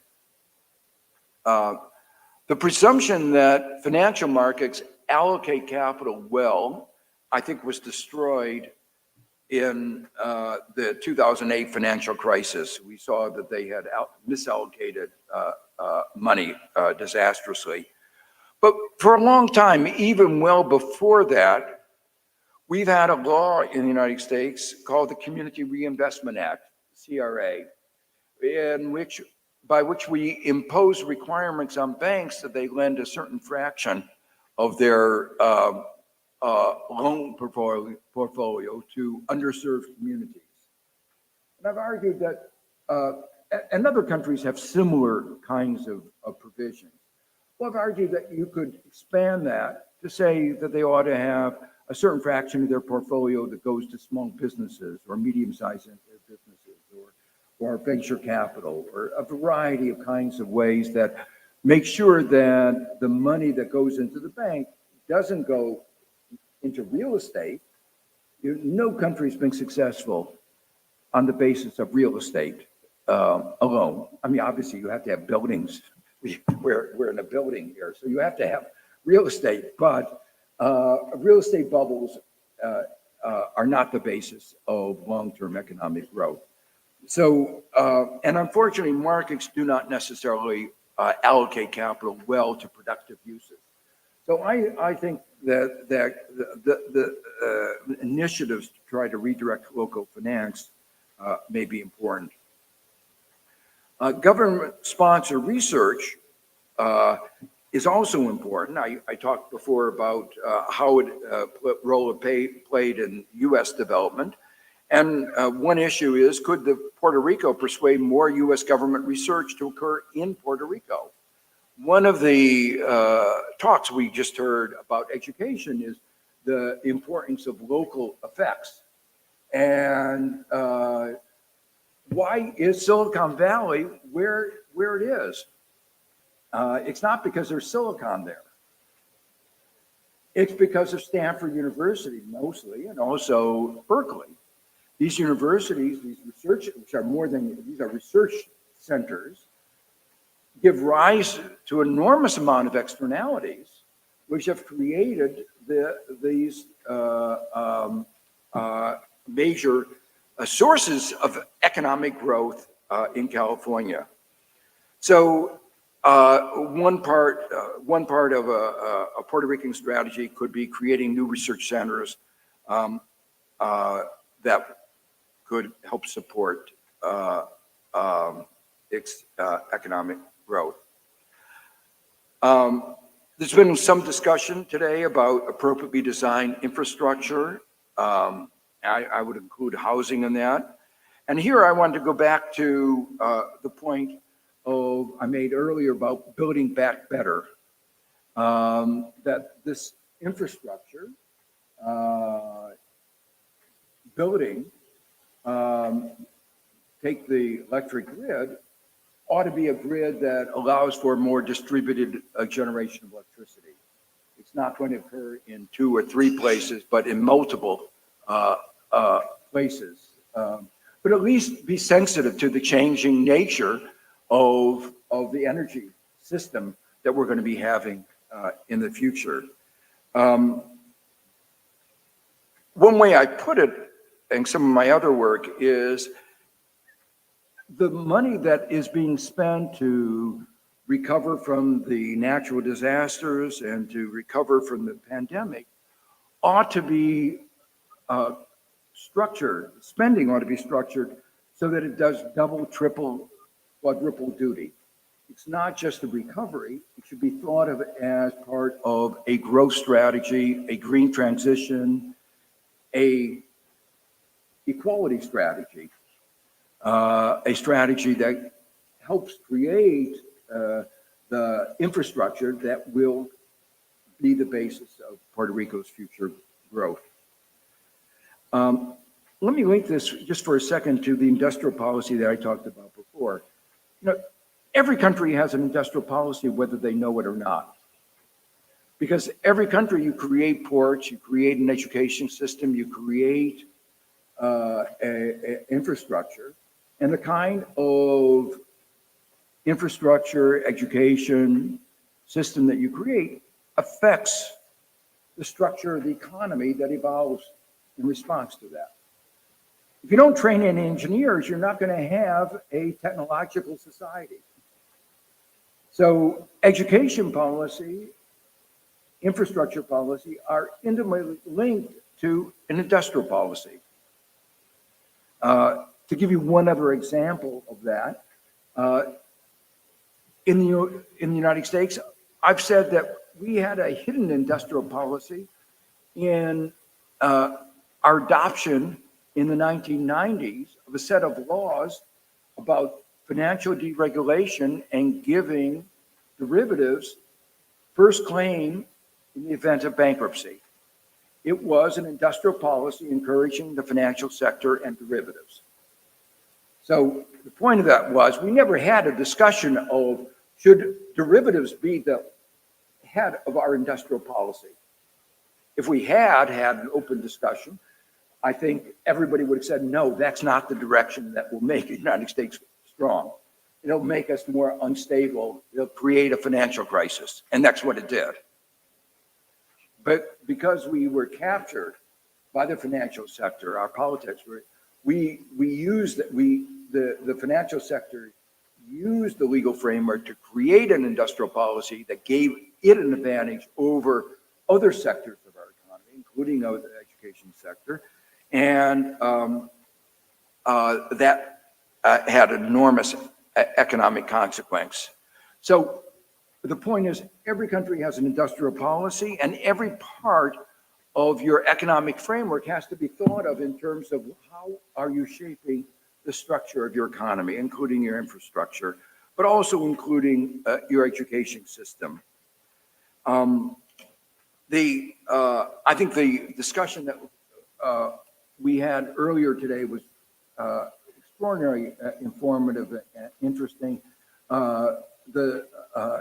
The presumption that financial markets allocate capital well, I think, was destroyed in the 2008 financial crisis. We saw that they had misallocated money disastrously. But for a long time, even well before that, we've had a law in the United States called the Community Reinvestment Act, CRA, by which we impose requirements on banks that they lend a certain fraction of their loan portfolio to underserved communities. And I've argued that, and other countries have similar kinds of provisions. Well, I've argued that you could expand that to say that they ought to have a certain fraction of their portfolio that goes to small businesses or medium-sized businesses or venture capital, or a variety of kinds of ways that make sure that the money that goes into the bank doesn't go into real estate, No country's been successful on the basis of real estate alone. I mean, obviously, you have to have buildings. We're in a building here, so you have to have real estate, but real estate bubbles are not the basis of long-term economic growth. So, and unfortunately, markets do not necessarily allocate capital well to productive uses. So I think that the initiatives to try to redirect local finance may be important. Government-sponsored research is also important. I talked before about how what role it played in U.S. development. And one issue is, could Puerto Rico persuade more U.S. government research to occur in Puerto Rico? One of the talks we just heard about education is the importance of local effects. And why is Silicon Valley where it is? It's not because there's silicon there. It's because of Stanford University mostly, and also Berkeley. These universities, these research, which are more than, these are research centers, give rise to an enormous amount of externalities, which have created these major sources of economic growth in California. So one part of a Puerto Rican strategy could be creating new research centers that could help support its economic growth. There's been some discussion today about appropriately designed infrastructure. I would include housing in that. And here I wanted to go back to the point I made earlier about building back better. That this infrastructure building, take the electric grid, ought to be a grid that allows for more distributed generation of electricity. It's not going to occur in 2 or 3 places, but in multiple places. But at least be sensitive to the changing nature of the energy system that we're going to be having in the future. One way I put it, and some of my other work, is the money that is being spent to recover from the natural disasters and to recover from the pandemic ought to be structured, spending ought to be structured so that it does double, triple, quadruple duty. It's not just a recovery, it should be thought of as part of a growth strategy, a green transition, a equality strategy, a strategy that helps create the infrastructure that will be the basis of Puerto Rico's future growth. Let me link this just for a second to the industrial policy that I talked about before. You know, every country has an industrial policy, whether they know it or not. Because every country, you create ports, you create an education system, you create infrastructure, and the kind of infrastructure, education system that you create affects the structure of the economy that evolves in response to that. If you don't train any engineers, you're not going to have a technological society. So education policy, infrastructure policy are intimately linked to an industrial policy. To give you one other example of that, in the United States, I've said that we had a hidden industrial policy in our adoption in the 1990s of a set of laws about financial deregulation and giving derivatives first claim in the event of bankruptcy. It was an industrial policy encouraging the financial sector and derivatives. So the point of that was we never had a discussion of should derivatives be the head of our industrial policy. If we had an open discussion, I think everybody would have said, no, that's not the direction that will make the United States strong. It'll make us more unstable. It'll create a financial crisis. And that's what it did. But because we were captured by the financial sector, our politics, the financial sector used the legal framework to create an industrial policy that gave it an advantage over other sectors of our economy, including the education sector. And that had an enormous economic consequence. So the point is, every country has an industrial policy, and every part of your economic framework has to be thought of in terms of how are you shaping the structure of your economy, including your infrastructure, but also including your education system. I think the discussion that we had earlier today was extraordinarily informative and interesting. The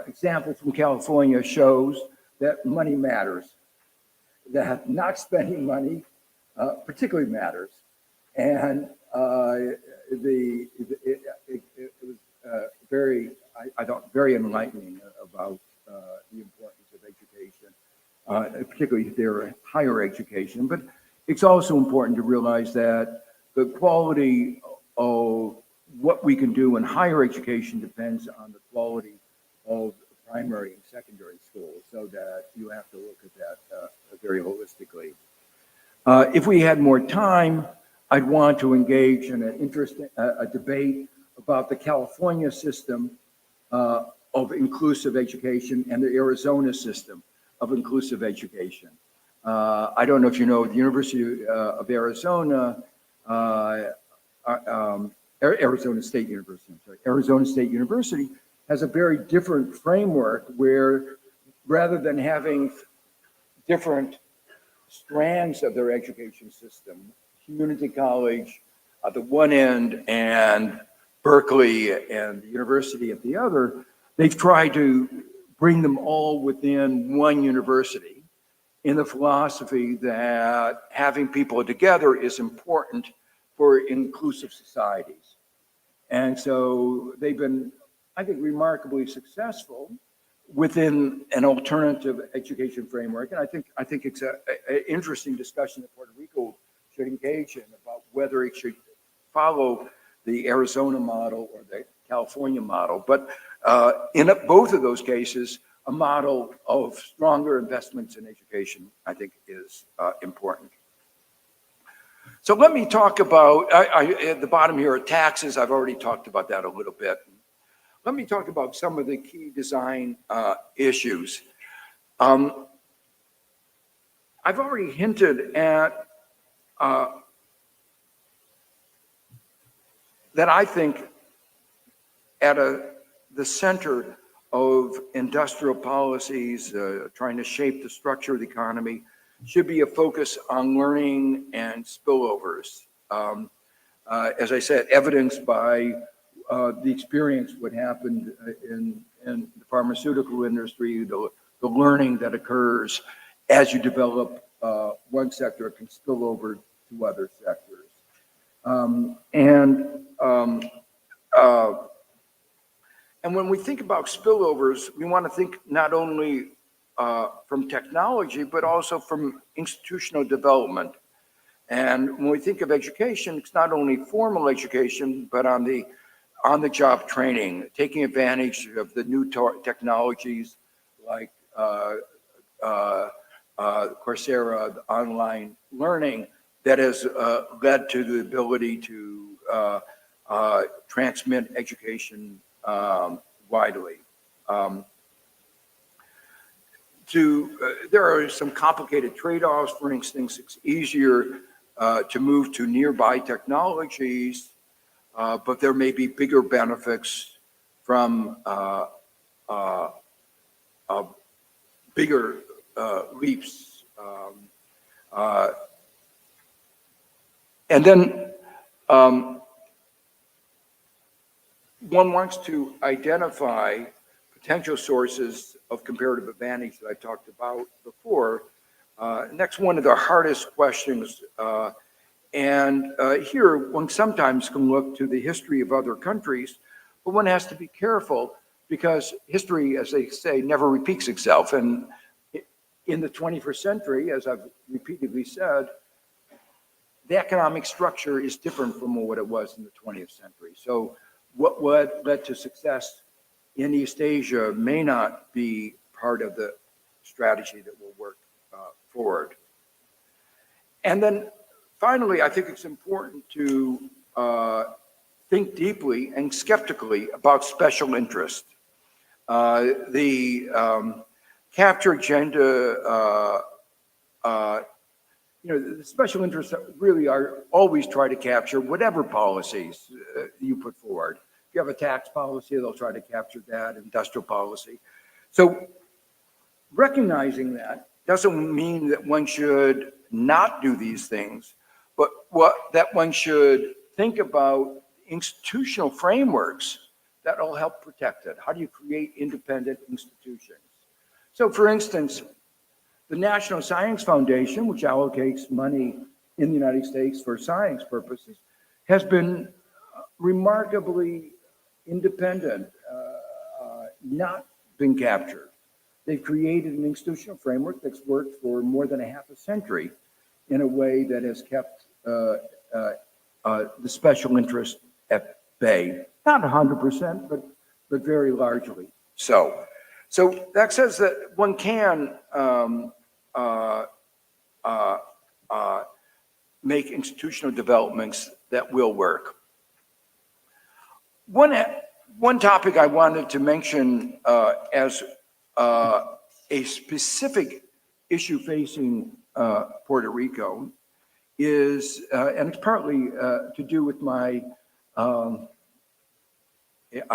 example from California shows that money matters, that not spending money particularly matters. And it was I thought, very enlightening about the importance of education, particularly their higher education. But it's also important to realize that the quality of what we can do in higher education depends on the quality of primary and secondary schools, so that you have to look at that very holistically. If we had more time, I'd want to engage in a debate about the California system of inclusive education and the Arizona system of inclusive education. I don't know if you know, the University of Arizona, Arizona State University, I'm sorry, Arizona State University has a very different framework where, rather than having different strands of their education system, community college at the one end and Berkeley and the university at the other, they've tried to bring them all within one university in the philosophy that having people together is important for inclusive societies. And so they've been, I think, remarkably successful within an alternative education framework. And I think it's an interesting discussion that Puerto Rico should engage in about whether it should follow the Arizona model or the California model. But in both of those cases, a model of stronger investments in education, I think, is important. So let me talk about, at the bottom here are taxes. I've already talked about that a little bit. Let me talk about some of the key design issues. I've already hinted at that I think at the center of industrial policies, trying to shape the structure of the economy, should be a focus on learning and spillovers. As I said, evidenced by the experience, what happened in the pharmaceutical industry, the learning that occurs as you develop one sector can spill over to other sectors. And when we think about spillovers, we want to think not only from technology, but also from institutional development. And when we think of education, it's not only formal education, but on the job training, taking advantage of the new technologies like Coursera, the online learning that has led to the ability to transmit education widely. There are some complicated trade-offs. For instance, it's easier to move to nearby technologies, but there may be bigger benefits from bigger leaps. And then one wants to identify potential sources of comparative advantage that I talked about before. Next, one of the hardest questions Here, one sometimes can look to the history of other countries, but one has to be careful because history, as they say, never repeats itself. And in the 21st century, as I've repeatedly said, the economic structure is different from what it was in the 20th century. So what led to success in East Asia may not be part of the strategy that will work forward. And then finally, I think it's important to think deeply and skeptically about special interest. The capture agenda, the special interests really are always try to capture whatever policies you put forward. If you have a tax policy, they'll try to capture that, industrial policy. So recognizing that doesn't mean that one should not do these things, but that one should think about institutional frameworks that will help protect it. How do you create independent institutions? So for instance, the National Science Foundation, which allocates money in the United States for science purposes, has been remarkably independent, not been captured. They've created an institutional framework that's worked for more than a half a century in a way that has kept the special interest at bay. Not 100%, but very largely so. So that says that one can make institutional developments that will work. One topic I wanted to mention as a specific issue facing Puerto Rico is, and it's partly to do with my, I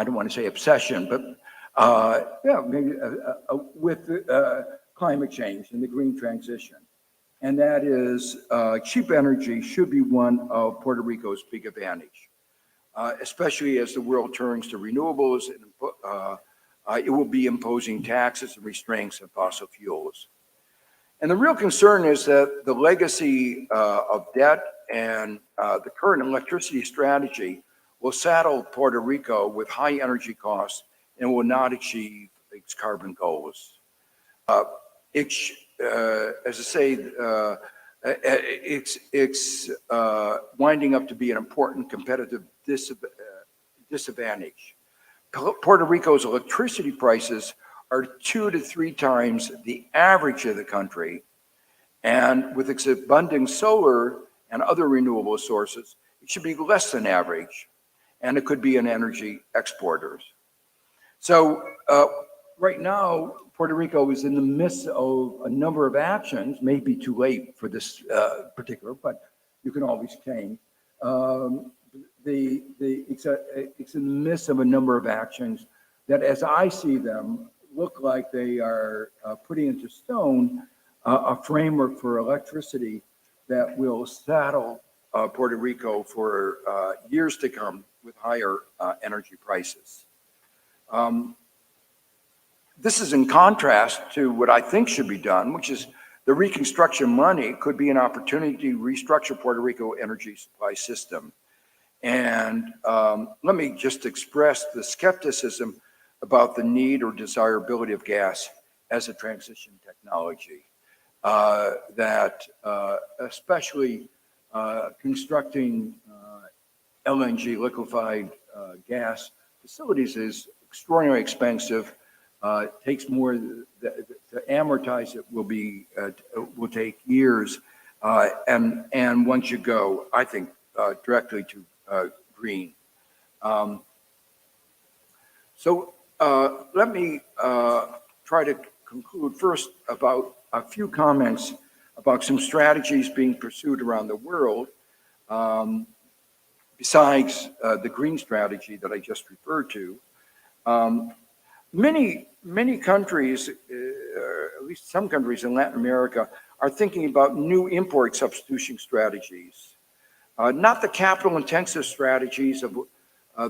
don't want to say obsession, but maybe with climate change and the green transition. And that is cheap energy should be one of Puerto Rico's big advantage, especially as the world turns to renewables. And, it will be imposing taxes and restraints on fossil fuels. And the real concern is that the legacy of debt and the current electricity strategy will saddle Puerto Rico with high energy costs and will not achieve its carbon goals. As I say, it's winding up to be an important competitive disadvantage. Puerto Rico's electricity prices are 2 to 3 times the average of the country, and with its abundant solar and other renewable sources, it should be less than average, and it could be an energy exporter. So right now, Puerto Rico is in the midst of a number of actions, maybe too late for this particular, but you can always change. It's in the midst of a number of actions that, as I see them, look like they are putting into stone a framework for electricity that will saddle Puerto Rico for years to come with higher energy prices. This is in contrast to what I think should be done, which is the reconstruction money could be an opportunity to restructure Puerto Rico energy supply system. And let me just express the skepticism about the need or desirability of gas as a transition technology. That especially constructing LNG, liquefied gas facilities, is extraordinarily expensive. Takes more to amortize it will take years, and once you go, I think directly to green. So let me try to conclude first about a few comments about some strategies being pursued around the world, besides the green strategy that I just referred to. Many countries, at least some countries in Latin America, are thinking about new import substitution strategies. Not the capital-intensive strategies of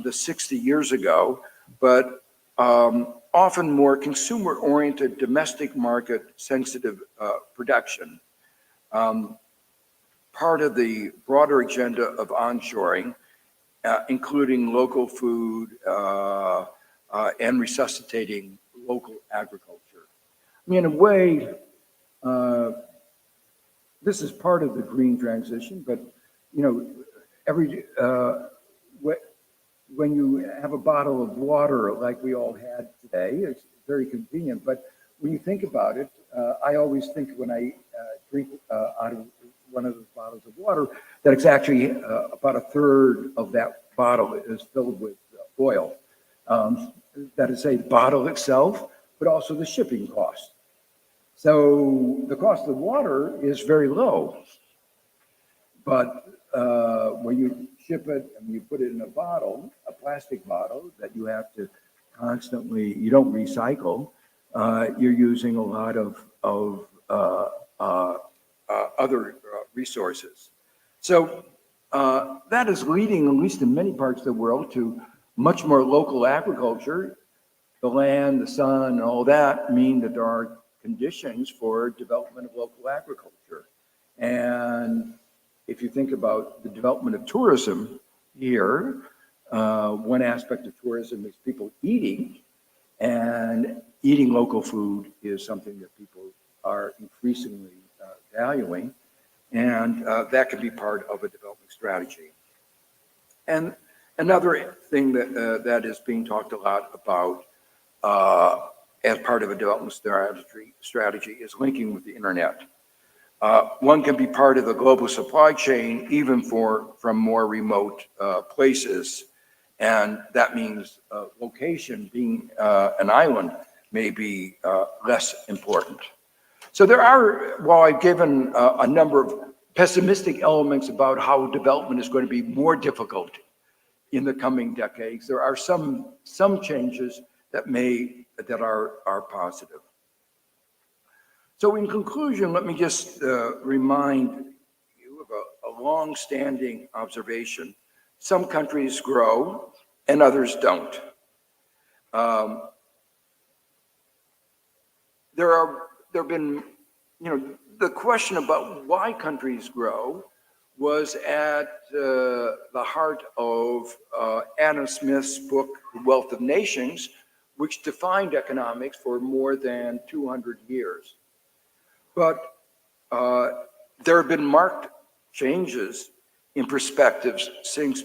the 60 years ago, but often more consumer-oriented, domestic market-sensitive production. part of the broader agenda of onshoring, including local food and resuscitating local agriculture. I mean, in a way, this is part of the green transition, but you know, when you have a bottle of water like we all had today, it's very convenient. But when you think about it, I always think when I drink out of one of those bottles of water, that it's actually about a third of that bottle is filled with oil. That is, a bottle itself, but also the shipping cost. So the cost of water is very low. But when you ship it and you put it in a bottle, a plastic bottle that you have to constantly, you don't recycle, you're using a lot of other resources. So that is leading, at least in many parts of the world, to much more local agriculture. The land, the sun, all that mean that there are conditions for development of local agriculture. And if you think about the development of tourism here, one aspect of tourism is people eating, and eating local food is something that people are increasingly valuing, and that can be part of a development strategy. And another thing that is being talked a lot about as part of a development strategy is linking with the internet. One can be part of the global supply chain even from more remote places, and that means location, being an island, may be less important. So there are, while I've given a number of pessimistic elements about how development is going to be more difficult in the coming decades, there are some changes that are positive. So in conclusion, let me just remind you of a long-standing observation. Some countries grow and others don't. There have been, the question about why countries grow was at the heart of Adam Smith's book, The Wealth of Nations, which defined economics for more than 200 years. But there have been marked changes in perspectives since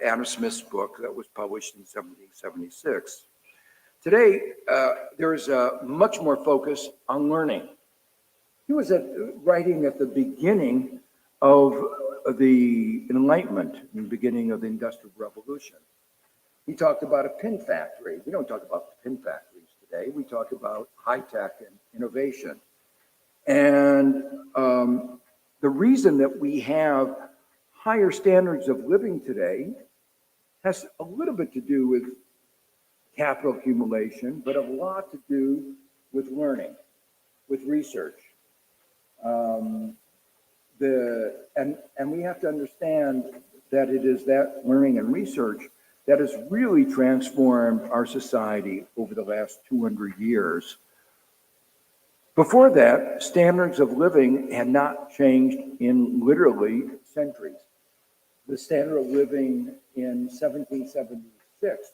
Adam Smith's book that was published in 1776. Today, there is much more focus on learning. He was writing at the beginning of the Enlightenment, in the beginning of the Industrial Revolution. He talked about a pin factory. We don't talk about pin factories today. We talk about high tech and innovation. And the reason that we have higher standards of living today has a little bit to do with capital accumulation, but a lot to do with learning, with research. And we have to understand that it is that learning and research that has really transformed our society over the last 200 years. Before that, standards of living had not changed in literally centuries. The standard of living in 1776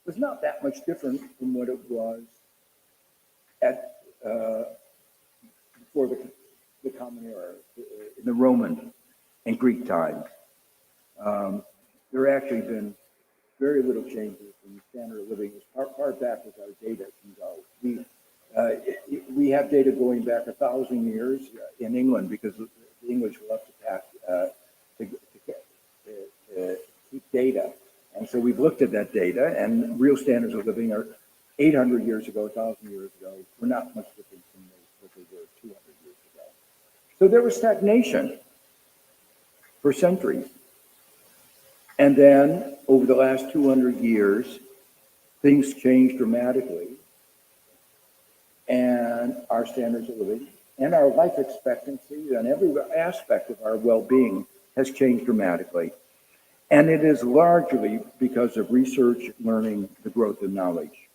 was not that much different from what it was at before the Common Era, in the Roman and Greek times. There actually been very little changes in the standard of living as far back as our data can go. We have data going back 1,000 years in England because the English love to keep data. And so we've looked at that data, and real standards of living are 800 years ago, 1,000 years ago. We're not much different from what they were 200 years ago. So there was stagnation for centuries. And then over the last 200 years, things changed dramatically. And our standards of living and our life expectancy and every aspect of our well-being has changed dramatically. And it is largely because of research, learning, the growth of knowledge.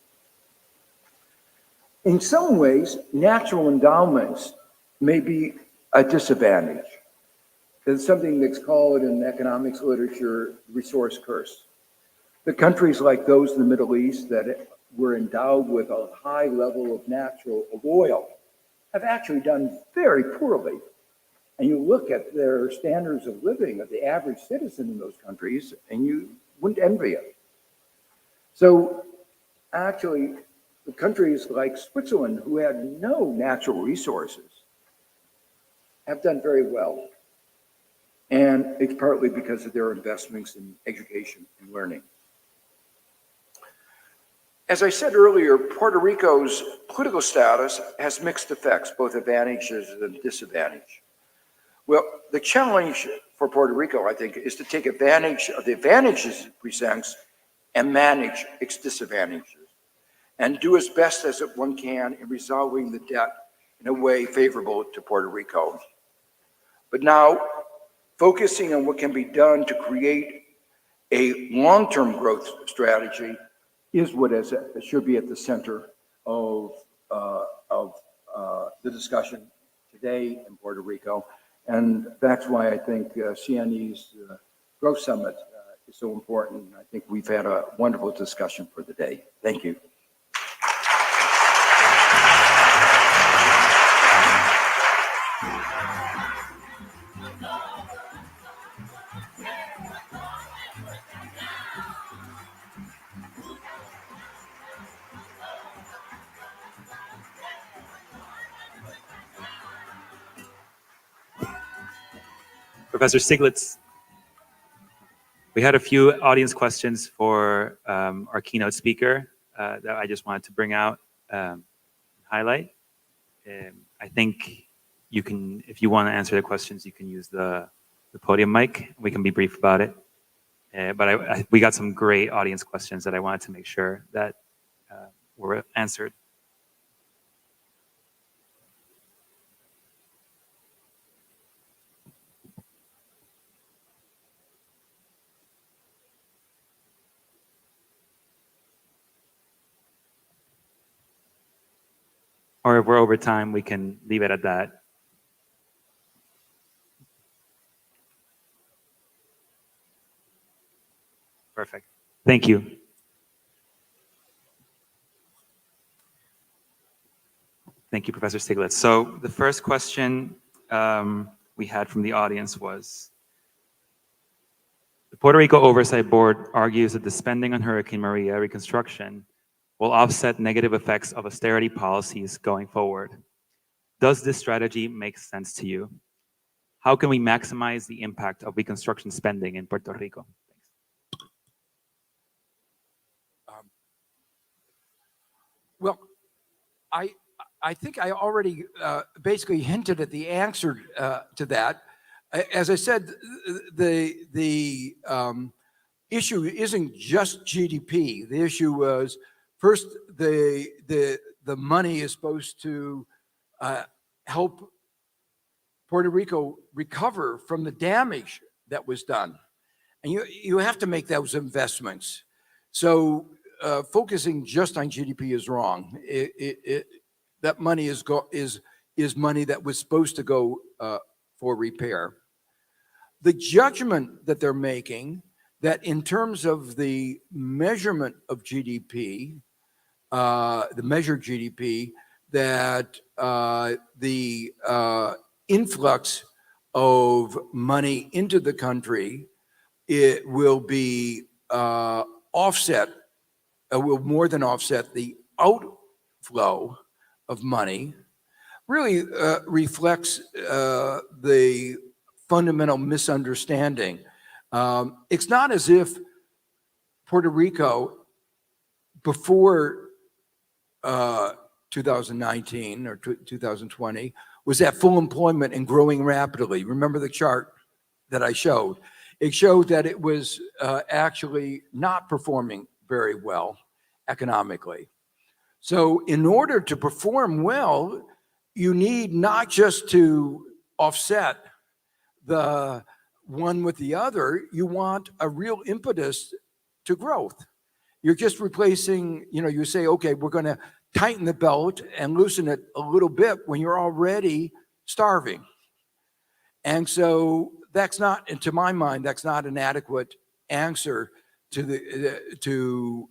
In some ways, natural endowments may be a disadvantage. There's something that's called in economics literature resource curse. The countries like those in the Middle East that were endowed with a high level of oil have actually done very poorly. And you look at their standards of living of the average citizen in those countries, and you wouldn't envy it. So actually, the countries like Switzerland, who had no natural resources, have done very well. And it's partly because of their investments in education and learning. As I said earlier, Puerto Rico's political status has mixed effects, both advantages and disadvantages. Well, the challenge for Puerto Rico, I think, is to take advantage of the advantages it presents and manage its disadvantages, and do as best as one can in resolving the debt in a way favorable to Puerto Rico. But now, focusing on what can be done to create a long-term growth strategy is what should be at the center of the discussion today in Puerto Rico. And that's why I think CNE's Growth Summit is so important. I think we've had a wonderful discussion for the day. Thank you. Professor Stiglitz, we had a few audience questions for our keynote speaker that I just wanted to bring out, highlight. I think you can, if you want to answer the questions, you can use the podium mic. We can be brief about it. But we got some great audience questions that I wanted to make sure that were answered. Or if we're over time, we can leave it at that. Perfect. Thank you. Thank you, Professor Stiglitz. So the first question we had from the audience was, the Puerto Rico Oversight Board argues that the spending on Hurricane Maria reconstruction will offset negative effects of austerity policies going forward. Does this strategy make sense to you? How can we maximize the impact of reconstruction spending in Puerto Rico? Well, I think I already basically hinted at the answer to that. As I said, the issue isn't just GDP. The issue was, first, the money is supposed to help Puerto Rico recover from the damage that was done. And you have to make those investments. So focusing just on GDP is wrong. That money is money that was supposed to go for repair. The judgment that they're making, that in terms of the measurement of GDP, the measured GDP, that the influx of money into the country, it will be offset, will more than offset the outflow of money, really reflects the fundamental misunderstanding. It's not as if Puerto Rico, before 2019 or 2020, was at full employment and growing rapidly. Remember the chart that I showed? It showed that it was actually not performing very well economically. So in order to perform well, you need not just to offset the one with the other, you want a real impetus to growth. You're just replacing, you say, okay, we're going to tighten the belt and loosen it a little bit when you're already starving. And so that's not, and to my mind, that's not an adequate answer to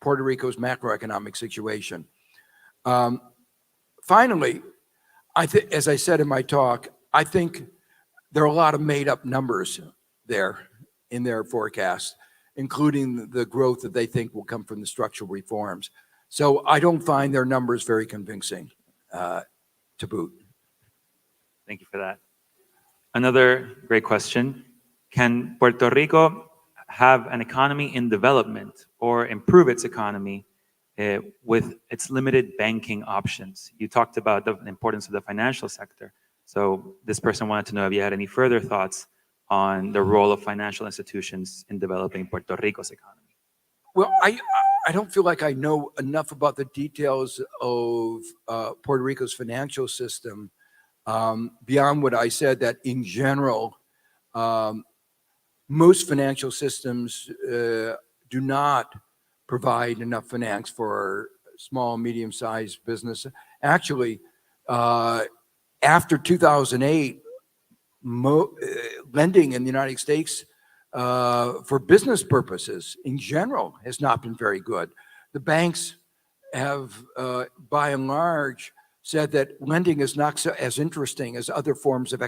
Puerto Rico's macroeconomic situation. Finally, as I said in my talk, I think there are a lot of made-up numbers there in their forecast, including the growth that they think will come from the structural reforms. So I don't find their numbers very convincing, to boot. Thank you for that. Another great question. Can Puerto Rico have an economy in development or improve its economy with its limited banking options? You talked about the importance of the financial sector. So this person wanted to know if you had any further thoughts on the role of financial institutions in developing Puerto Rico's economy. Well, I don't feel like I know enough about the details of Puerto Rico's financial system beyond what I said, that in general, most financial systems do not provide enough finance for small, medium-sized business. Actually, after 2008, lending in the United States for business purposes in general has not been very good. The banks have, by and large, said that lending is not so as interesting as other forms of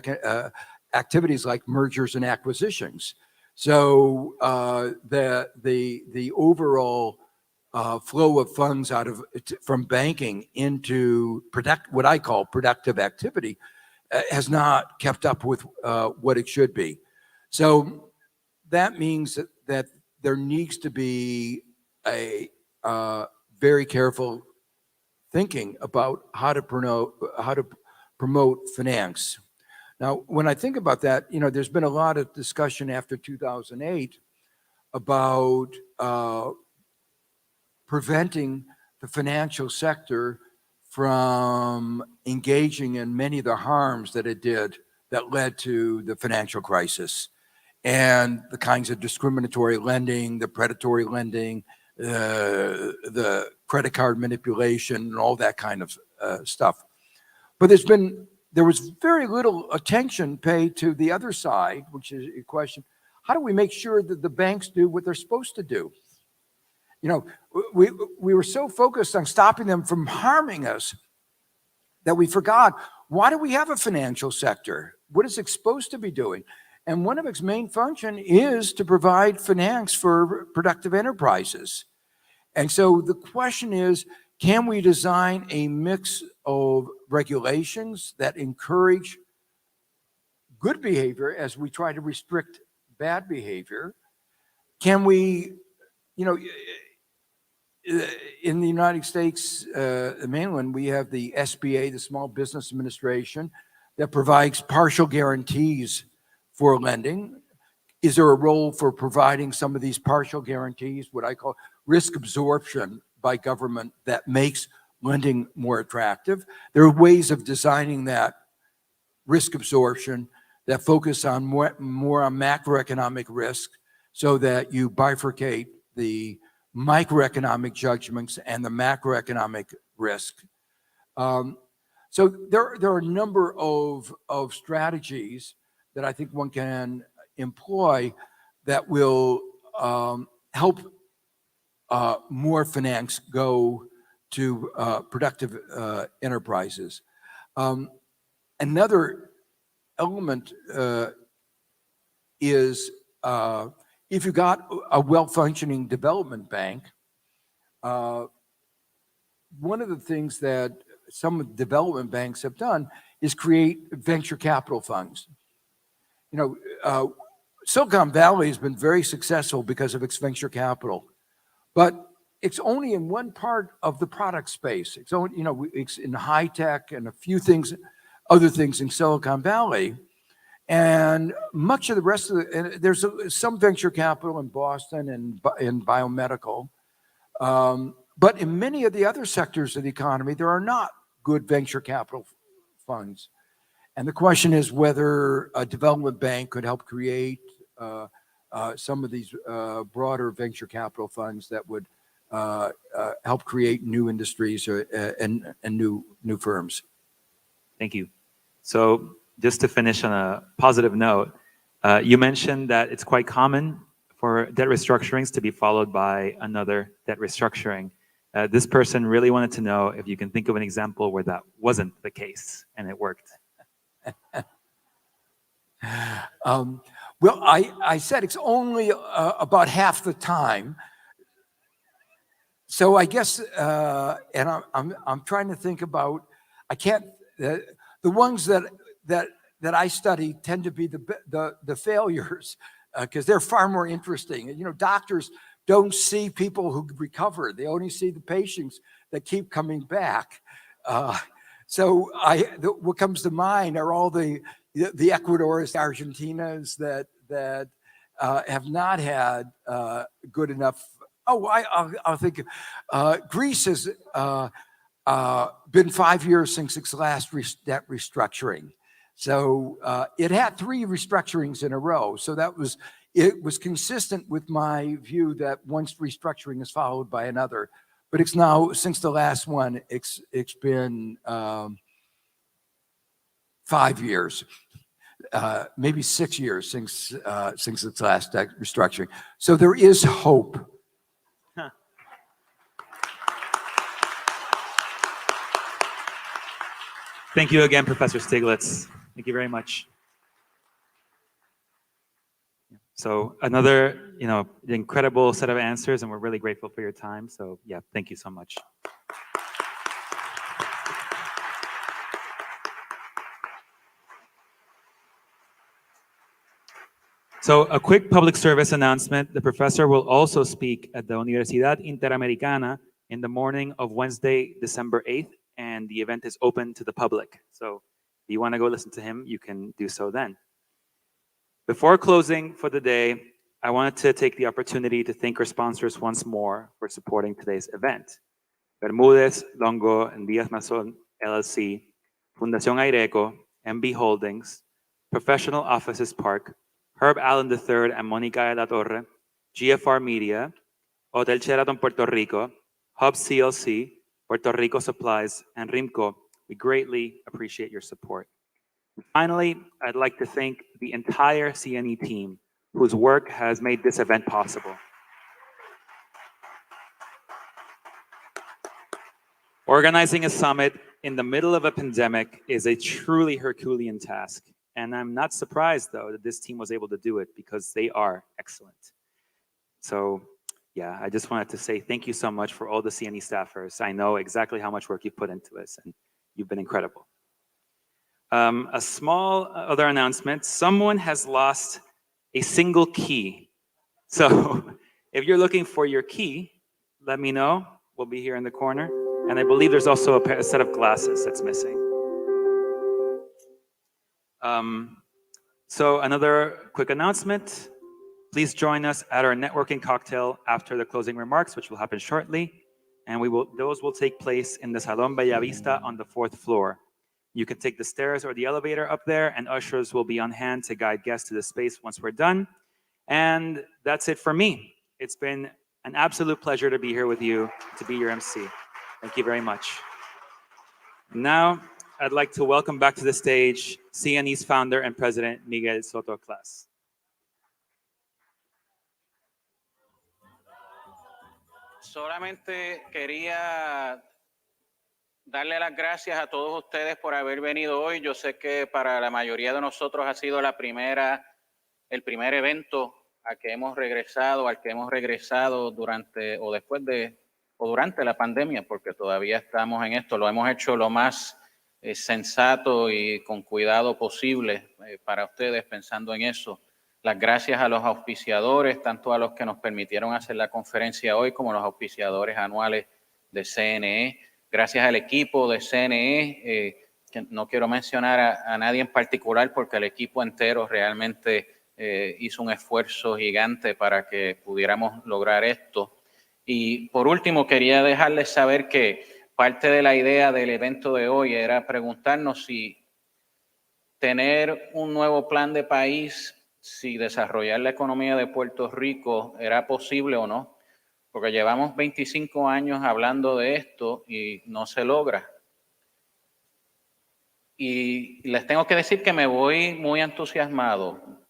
activities like mergers and acquisitions. So the overall flow of funds from banking into what I call productive activity has not kept up with what it should be. So that means that there needs to be a very careful thinking about how to promote finance. Now, when I think about that, there's been a lot of discussion after 2008 about preventing the financial sector from engaging in many of the harms that it did that led to the financial crisis, and the kinds of discriminatory lending, the predatory lending, the credit card manipulation, and all that kind of stuff. But there was very little attention paid to the other side, which is a question: how do we make sure that the banks do what they're supposed to do? We were so focused on stopping them from harming us that we forgot, why do we have a financial sector? What is it supposed to be doing? And one of its main function is to provide finance for productive enterprises. And so the question is, can we design a mix of regulations that encourage good behavior as we try to restrict bad behavior? Can we, in the United States, the mainland, we have the SBA, the Small Business Administration, that provides partial guarantees for lending. Is there a role for providing some of these partial guarantees, what I call risk absorption by government, that makes lending more attractive? There are ways of designing that risk absorption that focus on more on macroeconomic risk, so that you bifurcate the microeconomic judgments and the macroeconomic risk. So there are a number of strategies that I think one can employ that will help more finance go to productive enterprises. Another element is if you got a well-functioning development bank, one of the things that some development banks have done is create venture capital funds. Silicon Valley has been very successful because of its venture capital, but it's only in one part of the product space. It's only, it's in high tech and a few things, other things in Silicon Valley. And much of the rest of there's some venture capital in Boston and in biomedical. But in many of the other sectors of the economy, there are not good venture capital funds. And the question is whether a development bank could help create some of these broader venture capital funds that would help create new industries and new firms. Thank you. So just to finish on a positive note, you mentioned that it's quite common for debt restructurings to be followed by another debt restructuring. This person really wanted to know if you can think of an example where that wasn't the case and it worked. Well, I said it's only about half the time. So I guess, and I'm trying to think about, I can't, the ones that I study tend to be the failures, because they're far more interesting. You know, doctors don't see people who recover. They only see the patients that keep coming back. So what comes to mind are all the Ecuadors, Argentinas that have not had good enough. Oh, I'll think. Greece has been 5 years since its last debt restructuring. So it had 3 restructurings in a row. So it was consistent with my view that once restructuring is followed by another. But it's now, since the last one, it's been 5 years, maybe 6 years since its last debt restructuring. So there is hope. Huh. Thank you again, Professor Stiglitz. Thank you very much. So another, incredible set of answers, and we're really grateful for your time. So yeah, thank you so much. So a quick public service announcement. The professor will also speak at the Universidad Interamericana in the morning of Wednesday, December 8th, and the event is open to the public. So if you want to go listen to him, you can do so then. Before closing for the day, I wanted to take the opportunity to thank our sponsors once more for supporting today's event. Bermúdez, Longo, and Díaz Mason LLC, Fundación Aireco, MB Holdings, Professional Offices Park, Herb Allen III and Monica de la Torre, GFR Media, Hotel Sheraton Puerto Rico, Hub CLC, Puerto Rico Supplies, and RIMCO. We greatly appreciate your support. Finally, I'd like to thank the entire CNE team whose work has made this event possible. Organizing a summit in the middle of a pandemic is a truly Herculean task. And I'm not surprised, though, that this team was able to do it because they are excellent. So, yeah, I just wanted to say thank you so much for all the CNE staffers. I know exactly how much work you've put into this, and you've been incredible. A small other announcement. Someone has lost a single key. So if you're looking for your key, let me know. We'll be here in the corner. And I believe there's also a set of glasses that's missing. So another quick announcement. Please join us at our networking cocktail after the closing remarks, which will happen shortly. And those will take place in the Salón Bellavista on the 4th floor. You can take the stairs or the elevator up there, and ushers will be on hand to guide guests to the space once we're done. And that's it for me. It's been an absolute pleasure to be here with you, to be your MC. Thank you very much. Now, I'd like to welcome back to the stage CNE's founder and president, Miguel Soto Class. Solamente quería darle las gracias a todos ustedes por haber venido hoy. Yo sé que para la mayoría de nosotros ha sido el primer evento al que hemos regresado durante la pandemia, porque todavía estamos en esto. Lo hemos hecho lo más sensato y con cuidado posible para ustedes, pensando en eso. Las gracias a los auspiciadores, tanto a los que nos permitieron hacer la conferencia hoy como a los auspiciadores anuales de CNE. Gracias al equipo de CNE, que no quiero mencionar a nadie en particular porque el equipo entero realmente hizo un esfuerzo gigante para que pudiéramos lograr esto. Y por último, quería dejarles saber que parte de la idea del evento de hoy era preguntarnos si tener un nuevo plan de país, si desarrollar la economía de Puerto Rico era posible o no, porque llevamos 25 años hablando de esto y no se logra. Y les tengo que decir que me voy muy entusiasmado.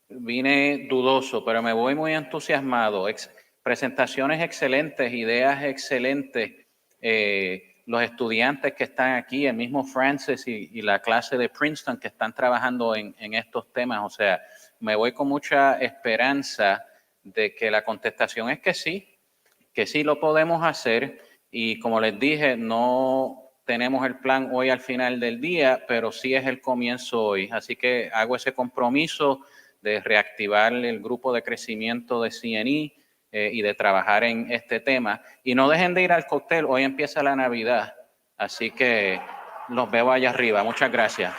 Vine dudoso, pero me voy muy entusiasmado. Presentaciones excelentes, ideas excelentes. Los estudiantes que están aquí, el mismo Francis y la clase de Princeton que están trabajando en estos temas. O sea, me voy con mucha esperanza de que la contestación es que sí lo podemos hacer. Y como les dije, no tenemos el plan hoy al final del día, pero sí es el comienzo hoy. Así que hago ese compromiso de reactivar el grupo de crecimiento de CNE y de trabajar en este tema. Y no dejen de ir al cóctel, hoy empieza la Navidad. Así que los veo allá arriba. Muchas gracias.